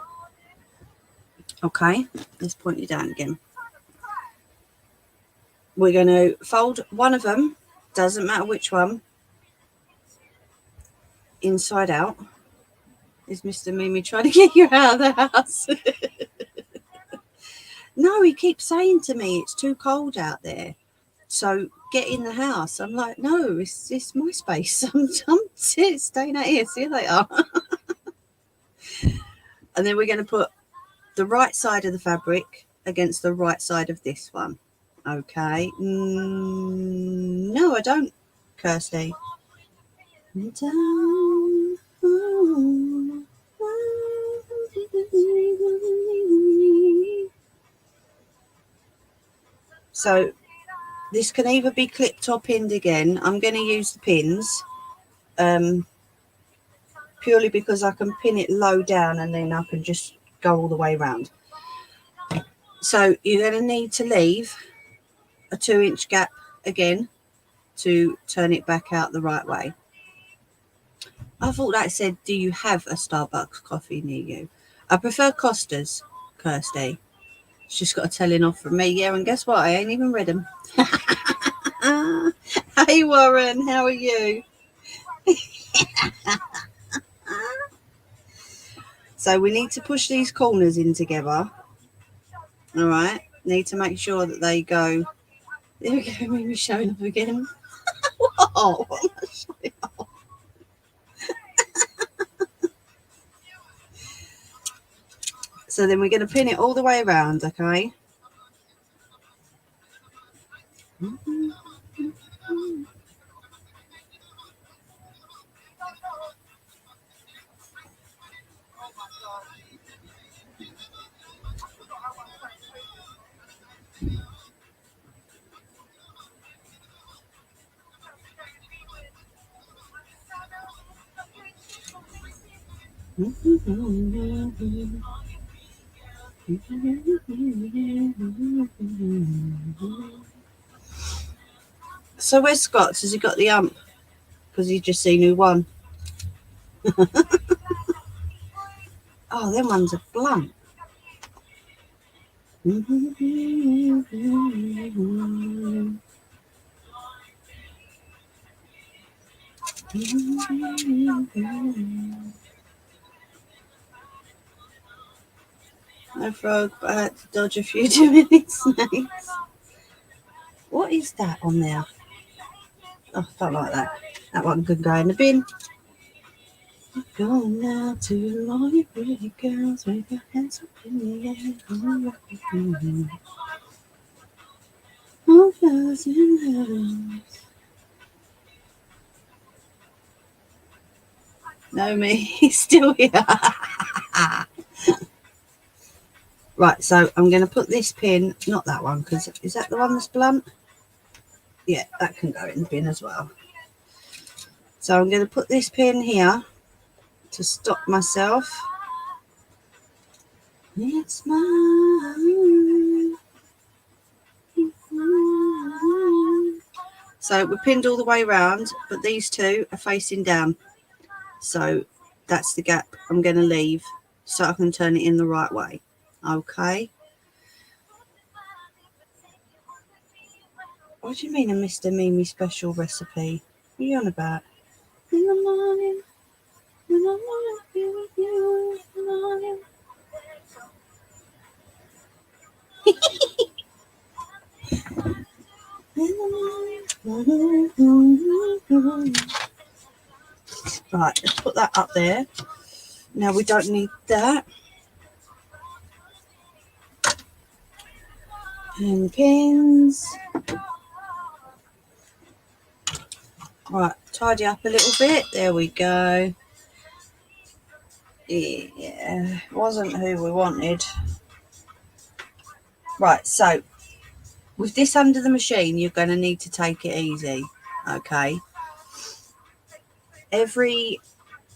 Okay, let's point you down again. We're going to fold one of them, doesn't matter which one, inside out. Is Mr. Mimi trying to get you out of the house? No, he keeps saying to me it's too cold out there, so get in the house. I'm like, no, it's my space. I'm staying out here. See you later. And then we're going to put the right side of the fabric against the right side of this one. Okay. No, I don't, Kirsty. So this can either be clipped or pinned again. I'm going to use the pins purely because I can pin it low down and then I can just go all the way around. So you're going to need to leave a 2-inch gap again to turn it back out the right way. I thought that said, do you have a Starbucks coffee near you? I prefer Costa's, Kirsty. It's just got a telling off from me. Yeah, and guess what? I ain't even read them. Hey, Warren, how are you? So we need to push these corners in together. All right. Need to make sure that they go. There we go. Maybe showing up again. Whoa. So then we're going to pin it all the way around, okay? So where's Scott's? Has he got the ump? Because he's just seen who won. Oh, them ones are blunt. No frog, but I had to dodge a few too many snakes. What is that on there? Oh, I don't like that. That one could go in the bin. Going now to all you pretty girls with your hands up in the air. All flowers in heaven. No, me, he's still here. Right, so I'm going to put this pin, not that one, because is that the one that's blunt? Yeah, that can go in the bin as well. So I'm going to put this pin here to stop myself. It's mine. So we're pinned all the way around, but these two are facing down. So that's the gap I'm going to leave so I can turn it in the right way. Okay. What do you mean a Mr. Mimi special recipe? What are you on about? In the morning, when I want to be with you in the morning. Right, let's put that up there. Now we don't need that. And pins. Right, tidy up a little bit. There we go. Yeah, wasn't who we wanted. Right, so with this under the machine, you're going to need to take it easy, okay? Every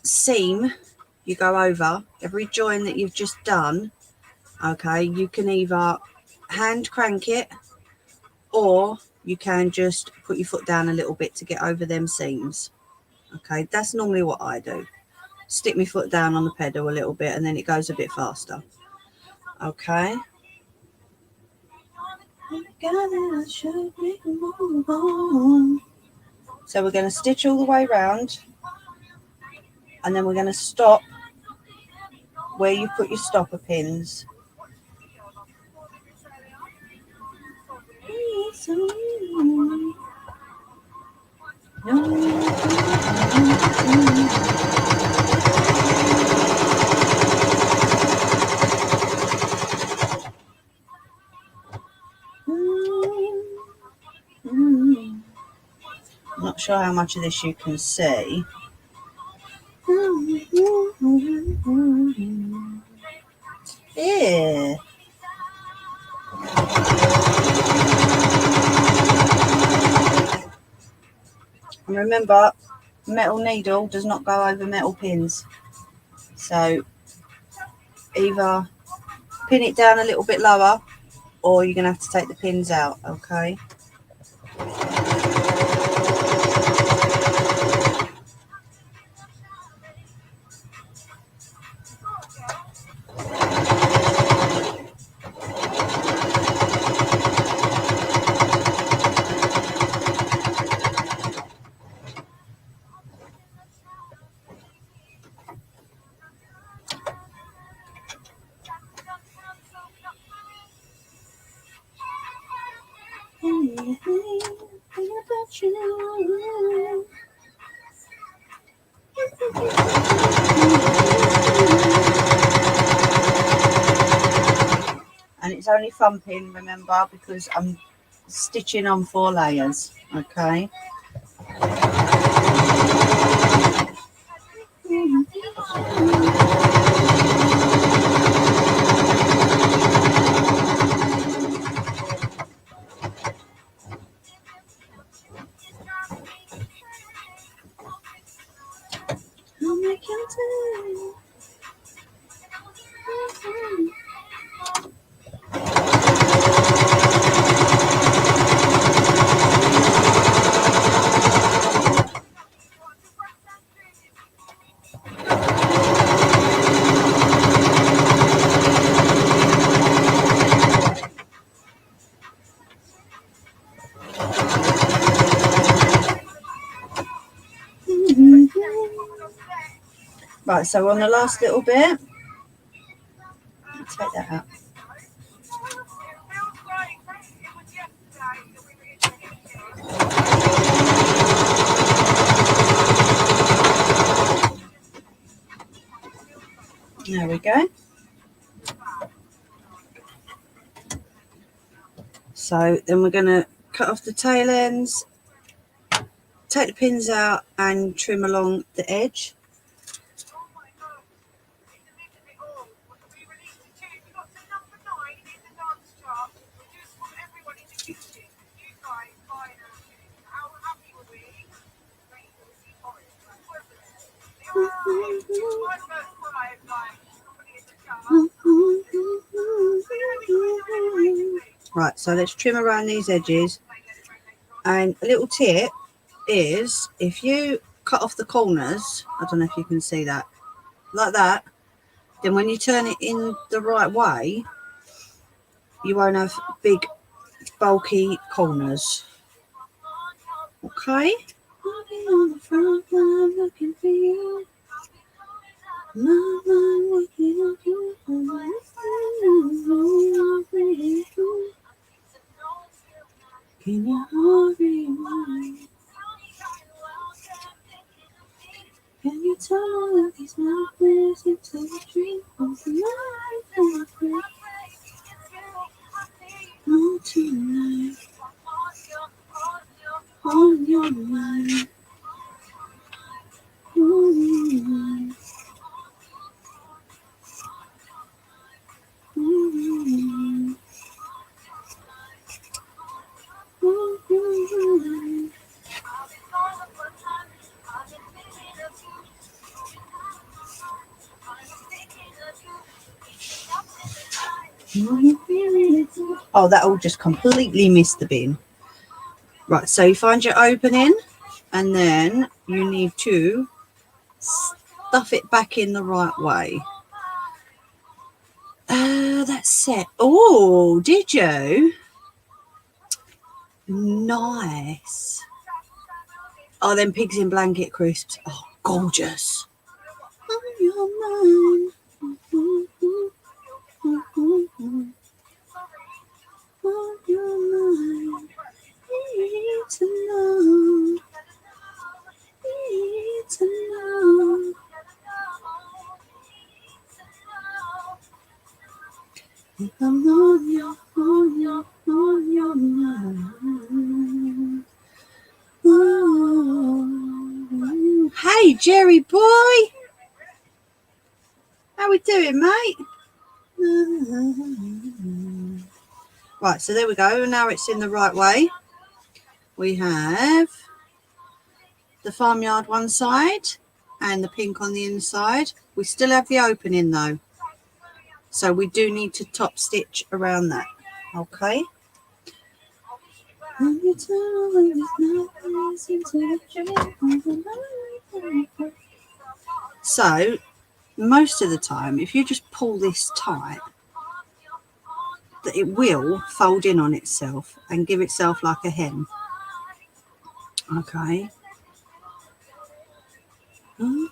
seam you go over, every join that you've just done, okay, you can either hand crank it or you can just put your foot down a little bit to get over them seams. Okay, that's normally what I do. Stick my foot down on the pedal a little bit and then it goes a bit faster. Okay. So we're going to stitch all the way around and then we're going to stop where you put your stopper pins. I'm not sure how much of this you can see. Yeah. And remember, metal needle does not go over metal pins. So either pin it down a little bit lower or you're going to have to take the pins out, okay? And it's only thumping, remember, because I'm stitching on 4 layers, okay? Right, so on the last little bit, take that out. There we go. So then we're going to cut off the tail ends, take the pins out and trim along the edge. Right, so let's trim around these edges. And a little tip is if you cut off the corners, I don't know if you can see that, like that, then when you turn it in the right way, you won't have big bulky corners. Okay. On the front line looking for you. Can you hurry mine? Can you tell that these nightmares into a dream of the night and break? More tonight on your mind. Oh, that all just completely missed the bin. Right, so you find your opening and then you need to stuff it back in the right way. That's set. Oh, did you? Nice. Oh, them pigs in blanket crisps. Oh, gorgeous. On your mind. On your mind. Need to know. Need to know. If I'm on your mind. Oh. Hey, Jerry boy. How we doing, mate? Right, so there we go. Now it's in the right way. We have the farmyard one side and the pink on the inside. We still have the opening though. So we do need to top stitch around that. Okay. So most of the time, if you just pull this tight, that it will fold in on itself and give itself like a hem. Okay. On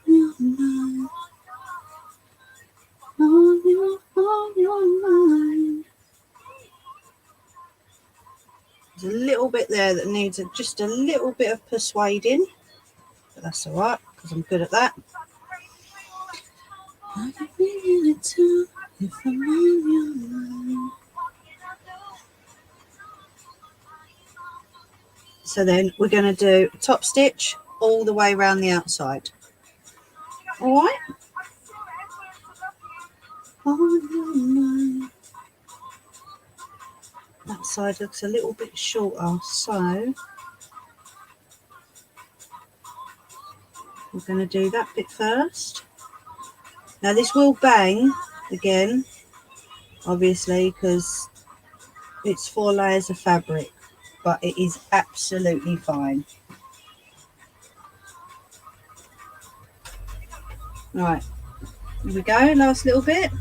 your mind. There's a little bit there that needs just a little bit of persuading, but that's all right because I'm good at that. I can feel it too if I'm on your mind. So then we're going to do a top stitch all the way around the outside. All right. On your mind. That side looks a little bit shorter, so we're going to do that bit first. Now this will bang again, obviously, because it's 4 layers of fabric, but it is absolutely fine. All right, here we go, last little bit.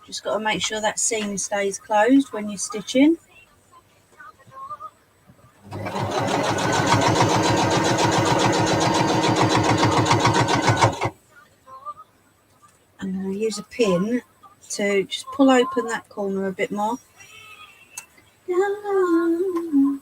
Just got to make sure that seam stays closed when you're stitching. I'm going to use a pin to just pull open that corner a bit more. Come on.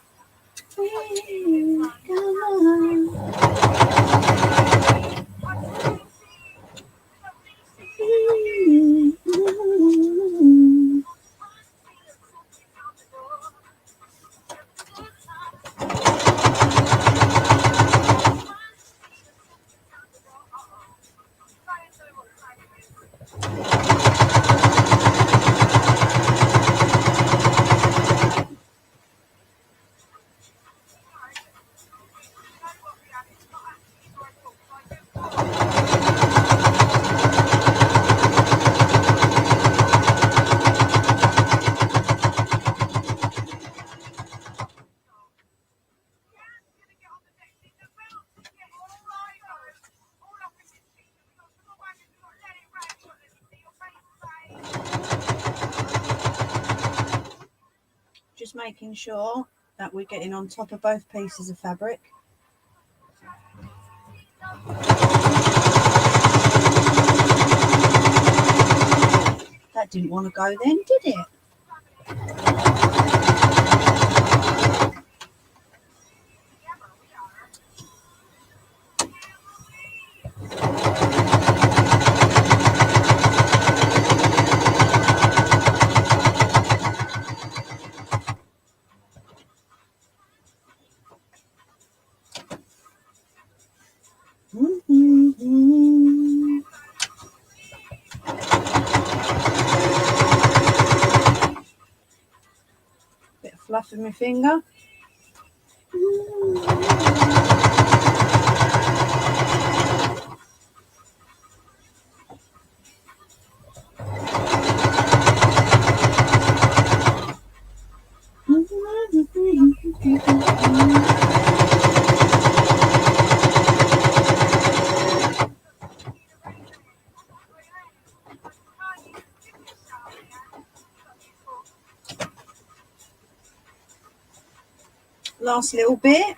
Just making sure that we're getting on top of both pieces of fabric. That didn't want to go then, did it? Bit of fluff in my finger. Last little bit.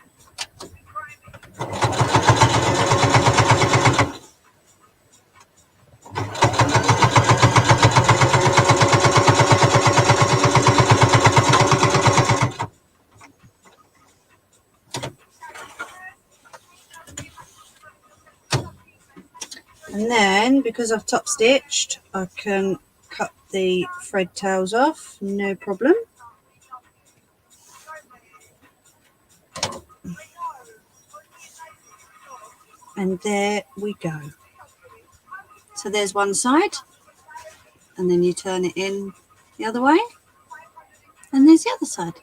And then, because I've top stitched, I can cut the thread tails off, no problem. And there we go. So there's one side, and then you turn it in the other way, and there's the other side.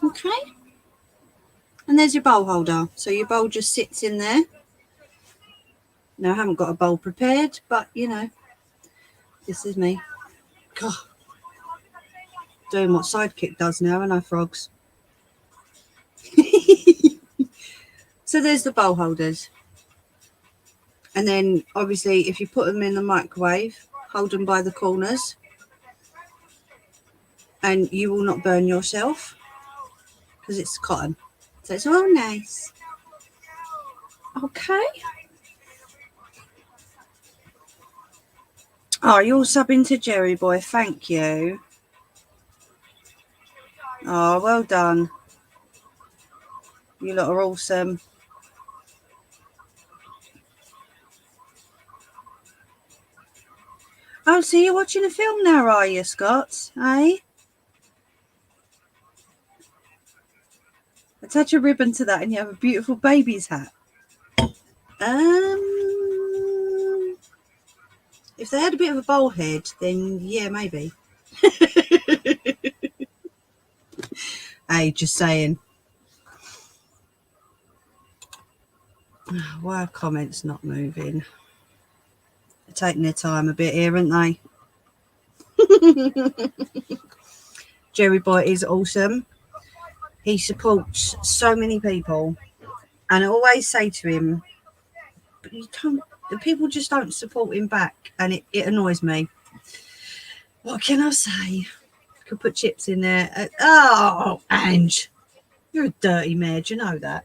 Okay. And there's your bowl holder. So your bowl just sits in there. Now I haven't got a bowl prepared, but you know, this is me. God. Doing what Sidekick does now, and I frogs. So there's the bowl holders. And then obviously if you put them in the microwave, hold them by the corners and you will not burn yourself because it's cotton. So it's all nice. Okay. Oh, you're subbing to Jerry Boy. Thank you. Oh, well done. You lot are awesome. Oh, so you're watching a film now, are you, Scott? Hey? Attach a ribbon to that and you have a beautiful baby's hat. If they had a bit of a bowl head, then yeah, maybe. Hey, just saying. Why are comments not moving? They're taking their time a bit here, aren't they? Jerry Boy is awesome. He supports so many people. And I always say to him, but you can't, the people just don't support him back. And it annoys me. What can I say? Could put chips in there. Oh, Ange, you're a dirty mare. Do you know that?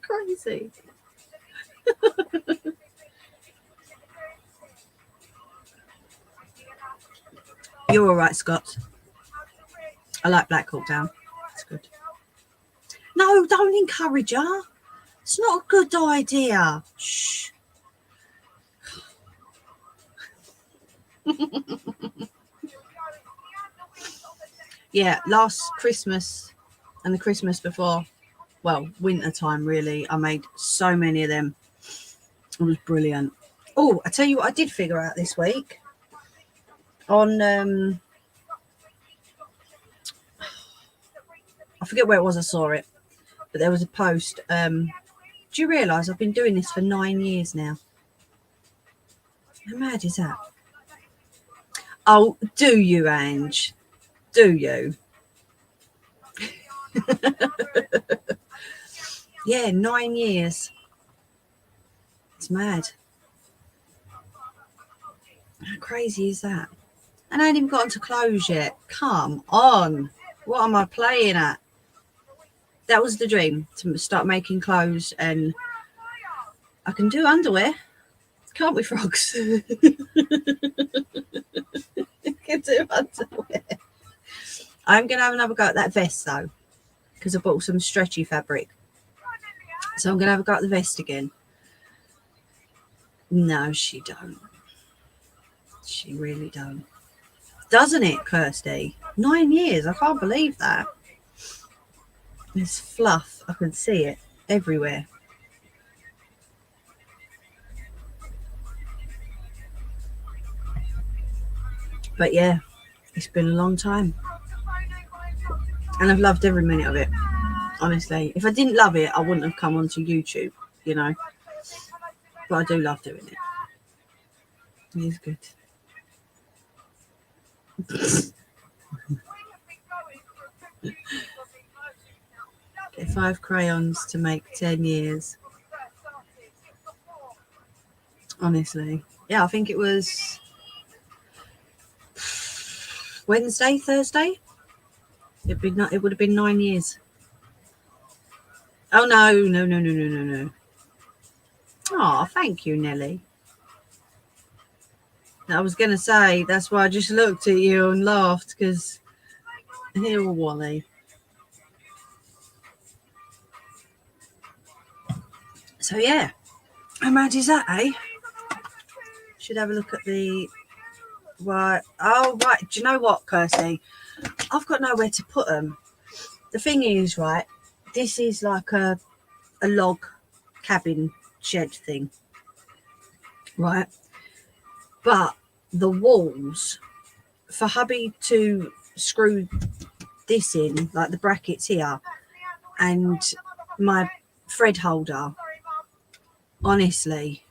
Crazy. You're all right, Scott. I like Black Hawk Down. It's good. No, don't encourage her. It's not a good idea. Shh. Yeah, last Christmas and the Christmas before, well, winter time really, I made so many of them. It was brilliant. Oh, I tell you what I did figure out this week. On I forget where it was I saw it, but there was a post. Do you realise I've been doing this for 9 years now? How mad is that? Oh, do you, Ange? Do you? Yeah, 9 years. It's mad. How crazy is that? And I ain't even gotten to clothes yet. Come on. What am I playing at? That was the dream, to start making clothes, and I can do underwear. Can't we, frogs? I can do underwear. I'm going to have another go at that vest, though, because I bought some stretchy fabric. So I'm going to have a go at the vest again. No, she don't. She really don't. Doesn't it, Kirsty? 9 years. I can't believe that. It's fluff. I can see it everywhere. But yeah, it's been a long time. And I've loved every minute of it. Honestly. If I didn't love it, I wouldn't have come onto YouTube, you know. But I do love doing it. It is good. Get 5 crayons to make 10 years. Honestly. Yeah, I think it was Wednesday, Thursday. It would have been 9 years. Oh, no. Oh, thank you, Nelly. I was going to say, that's why I just looked at you and laughed, because here, Wally. So, yeah. How mad is that, eh? Should have a look at the... Right. Oh, right. Do you know what, Kirsty? I've got nowhere to put them. The thing is, right, this is like a log cabin shed thing, right? But the walls, for hubby to screw this in, like the brackets here, and my thread holder, honestly,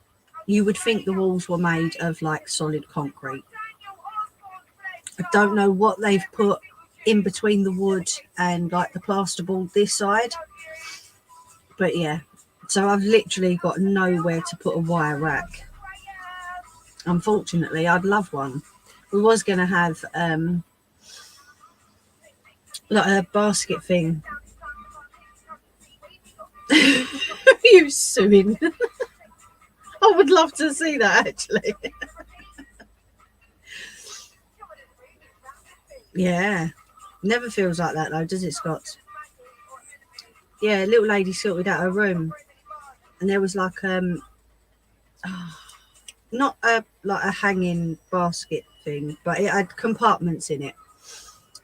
you would think the walls were made of like solid concrete. I don't know what they've put in between the wood and like the plasterboard this side, but yeah, so I've literally got nowhere to put a wire rack. Unfortunately, I'd love one. We was going to have like a basket thing. You suing? I would love to see that, actually. Yeah, never feels like that though, does it, Scott? Yeah, little lady sorted out her room, and there was like not a like a hanging basket thing, but it had compartments in it.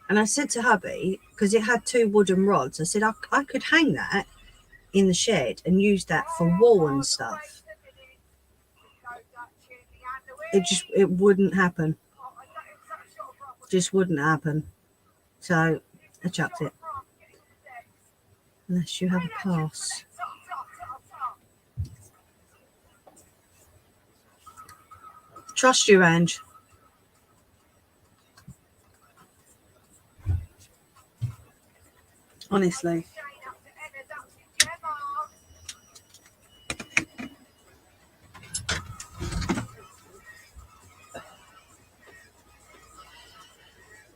And I said to hubby, because it had 2 wooden rods, I said I could hang that in the shed and use that for wall and stuff. It wouldn't happen. Just wouldn't happen. So I chucked it. Unless you have a pass. Trust you, Ange. Honestly.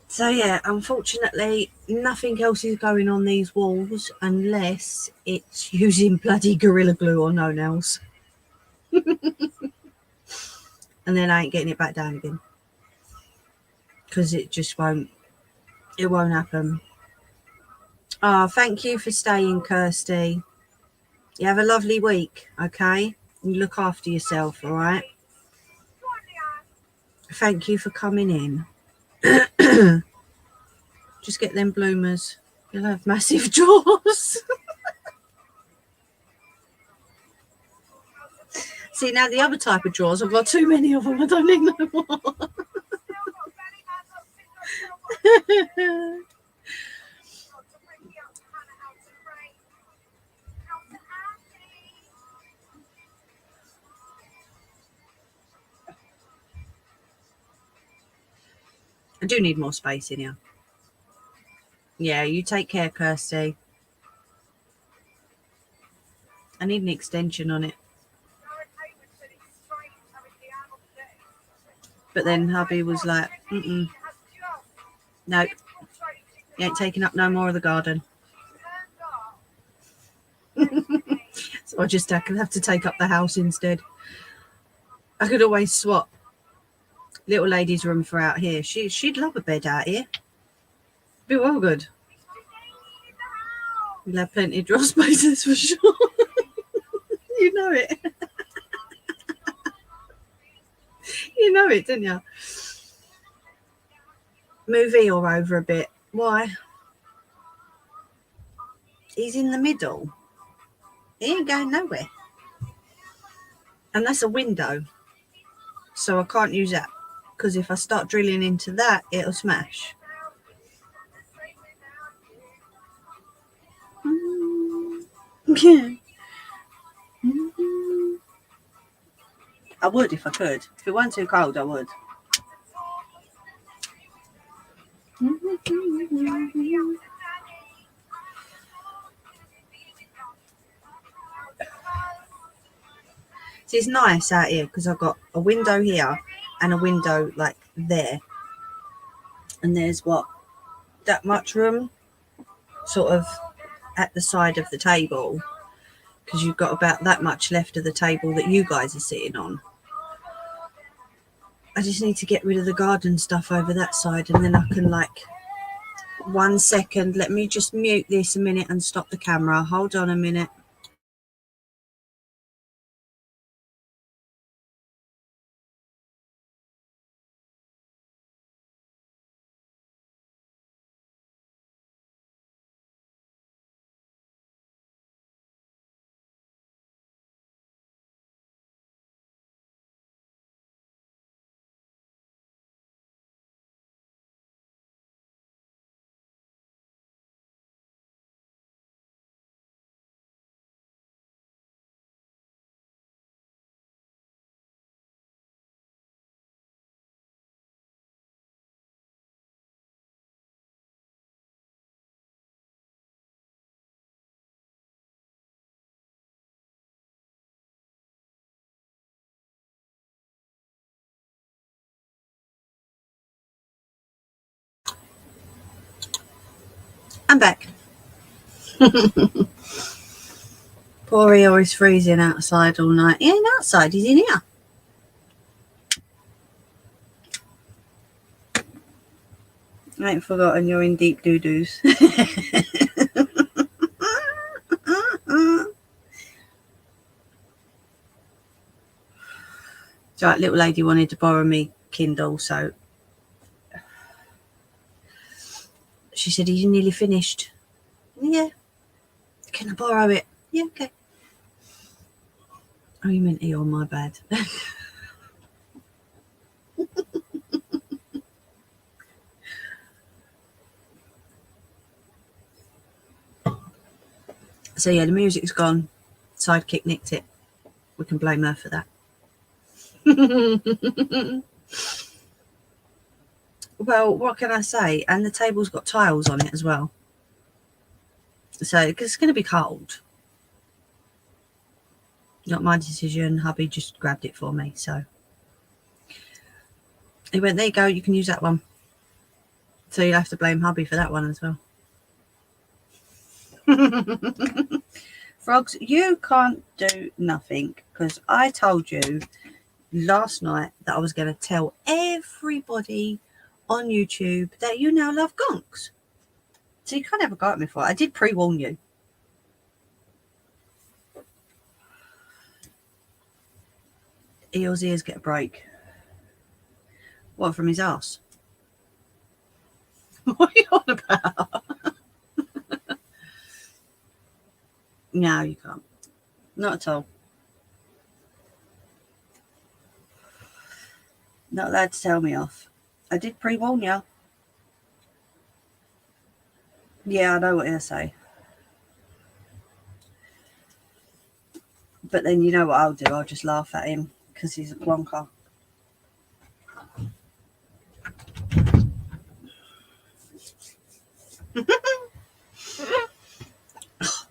So yeah, unfortunately, nothing else is going on these walls unless it's using bloody Gorilla Glue or no nails. And then I ain't getting it back down again. because it just won't happen. Oh, thank you for staying, Kirsty. You have a lovely week, okay? You look after yourself, all right? Thank you for coming in. Just get them bloomers. You'll have massive jaws. See, now the other type of drawers, I've got too many of them. I don't need no more. I do need more space in here. Yeah, you take care, Kirsty. I need an extension on it. But then hubby was like, no, you ain't taking up no more of the garden. So I just have to take up the house instead. I could always swap little lady's room for out here. She'd love a bed out here. Be well good. We'll have plenty of drawer spaces for sure. You know it. You know it, didn't you? Move Eeyore over a bit. Why? He's in the middle. He ain't going nowhere. And that's a window. So I can't use that. Because if I start drilling into that, it'll smash. Yeah. I would if I could. If it weren't too cold, I would. See, it's nice out here because I've got a window here and a window like there. And there's that much room sort of at the side of the table, because you've got about that much left of the table that you guys are sitting on. I just need to get rid of the garden stuff over that side, and then I can 1 second. Let me just mute this a minute and stop the camera. Hold on a minute. I'm back. Poor Eeyore is freezing outside all night. He ain't outside, he's in here. I ain't forgotten you're in deep doo-doos. So that little lady wanted to borrow me Kindle, so she said, "He's nearly finished." Yeah. Can I borrow it? Yeah, okay. Oh, you meant Eeyore, my bad. So yeah, the music's gone. Sidekick nicked it. We can blame her for that. Well, what can I say? And the table's got tiles on it as well. So it's going to be cold. Not my decision. Hubby just grabbed it for me. So he went, "There you go. You can use that one." So you'll have to blame hubby for that one as well. Frogs, you can't do nothing, because I told you last night that I was going to tell everybody on YouTube that you now love gonks. So you can't have a go at me for it. I did pre-warn you. Eeyore's ears get a break. What, from his ass? What are you on about? No, you can't. Not at all. Not allowed to tell me off. I did pre-warn you. Yeah, I know what he'll say. But then you know what I'll do? I'll just laugh at him because he's a plonker.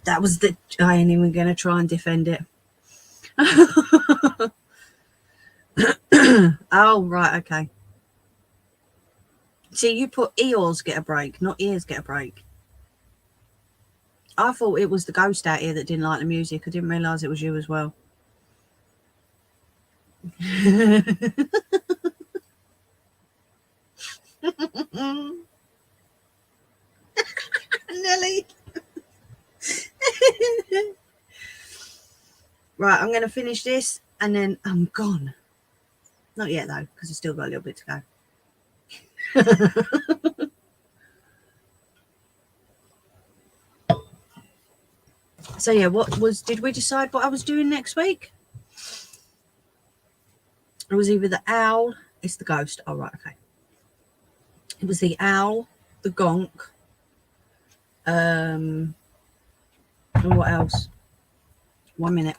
That was the... I ain't even going to try and defend it. Oh, right, okay. See, you put Eeyores get a break, not ears get a break. I thought it was the ghost out here that didn't like the music. I didn't realise it was you as well. Nelly. Right, I'm going to finish this and then I'm gone. Not yet though, because I've still got a little bit to go. So yeah, did we decide what I was doing next week? It was either the owl, it's the ghost. Oh, right, okay. It was the owl, the gonk, and what else? 1 minute.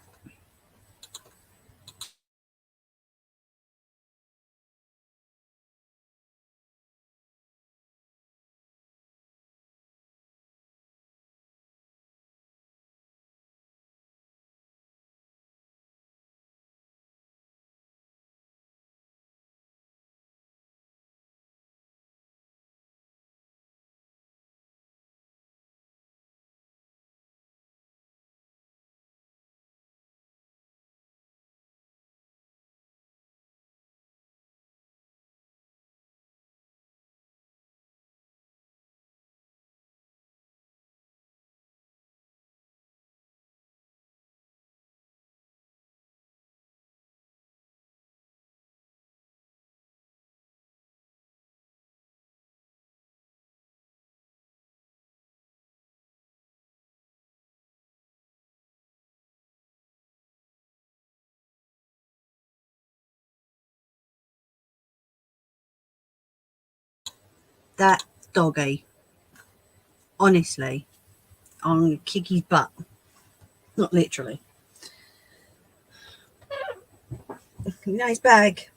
That doggy, honestly, I'm going to kick his butt. Not literally. You know his bag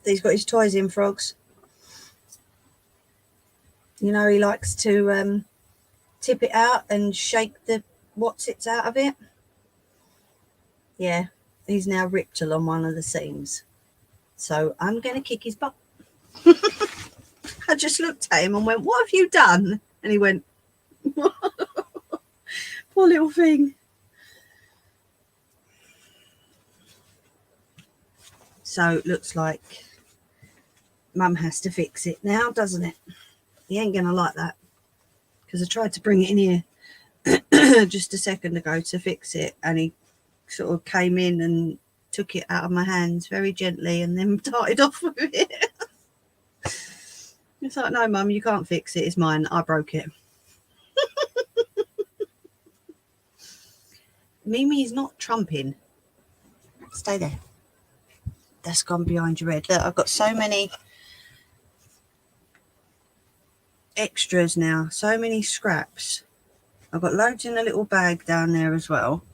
that he's got his toys in, Frogs? You know he likes to tip it out and shake the what's-its out of it? Yeah, he's now ripped along one of the seams. So I'm going to kick his butt. I just looked at him and went, what have you done? And he went, poor little thing. So it looks like Mum has to fix it now, doesn't it? He ain't going to like that. Because I tried to bring it in here just a second ago to fix it. And he sort of came in and took it out of my hands very gently and then darted off with it. It's like, no, Mum, you can't fix it. It's mine. I broke it. Mimi's not trumping. Stay there. That's gone behind your head. Look, I've got so many extras now. So many scraps. I've got loads in a little bag down there as well.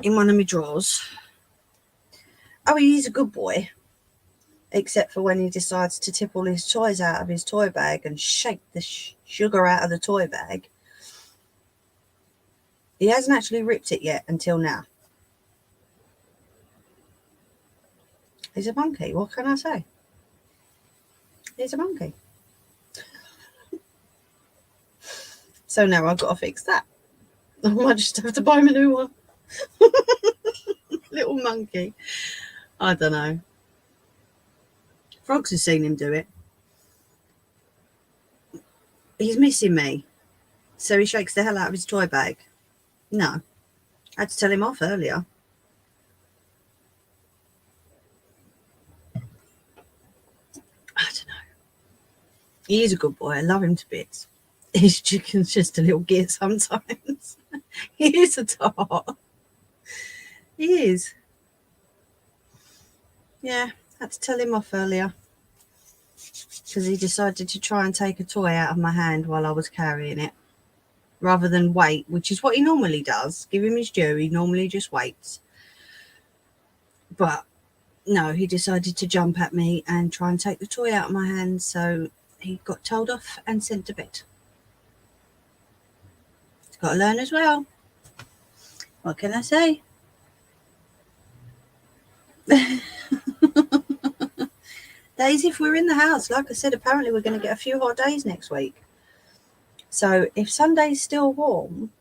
In one of my drawers. Oh, he's a good boy. Except for when he decides to tip all his toys out of his toy bag and shake the sugar out of the toy bag. He hasn't actually ripped it yet until now. He's a monkey. What can I say? He's a monkey. So now I've got to fix that. I might just have to buy him a new one. Little monkey. I don't know. Frogs has seen him do it. he's missing me. So he shakes the hell out of his toy bag. No. I had to tell him off earlier. I don't know. He is a good boy. I love him to bits. His chicken's just a little git sometimes. He is a tart. He is. Yeah, had to tell him off earlier. Because he decided to try and take a toy out of my hand while I was carrying it. Rather than wait, which is what he normally does. Give him his due. He normally just waits. But no, he decided to jump at me and try and take the toy out of my hand. So he got told off and sent to bed. He's got to learn as well. What can I say? Days if we're in the house. Like I said, apparently we're going to get a few hot days next week. So if Sunday's still warm,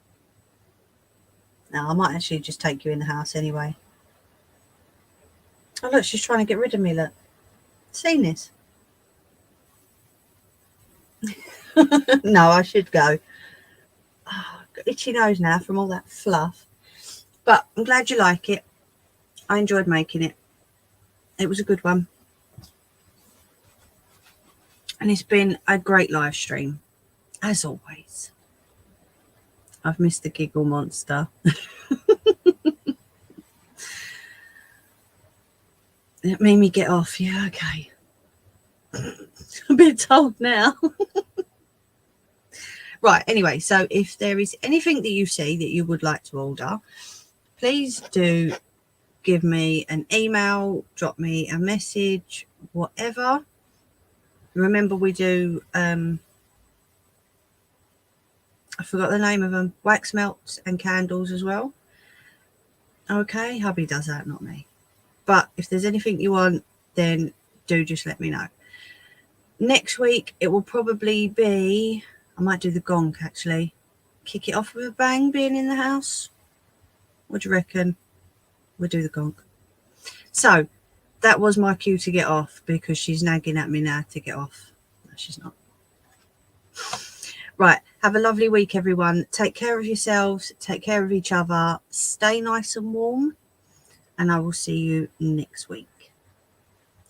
no, I might actually just take you in the house anyway. Oh, look, she's trying to get rid of me, look. Seen this? No, I should go. Oh, got itchy nose now from all that fluff. But I'm glad you like it. I enjoyed making it. It was a good one. And it's been a great live stream, as always. I've missed the giggle monster. It made me get off. Yeah, okay. I'm a bit told now. Right, anyway, so if there is anything that you see that you would like to order, please do give me an email, drop me a message, whatever. Remember, we do, I forgot the name of them, wax melts and candles as well. Okay, hubby does that, not me. But if there's anything you want, then do just let me know. Next week, it will probably be, I might do the gong actually. Kick it off with a bang, being in the house. What do you reckon? We'll do the gong. So that was my cue to get off because she's nagging at me now to get off. No, she's not. Right. Have a lovely week, everyone. Take care of yourselves. Take care of each other. Stay nice and warm. And I will see you next week.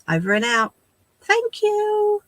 Over and out. Thank you.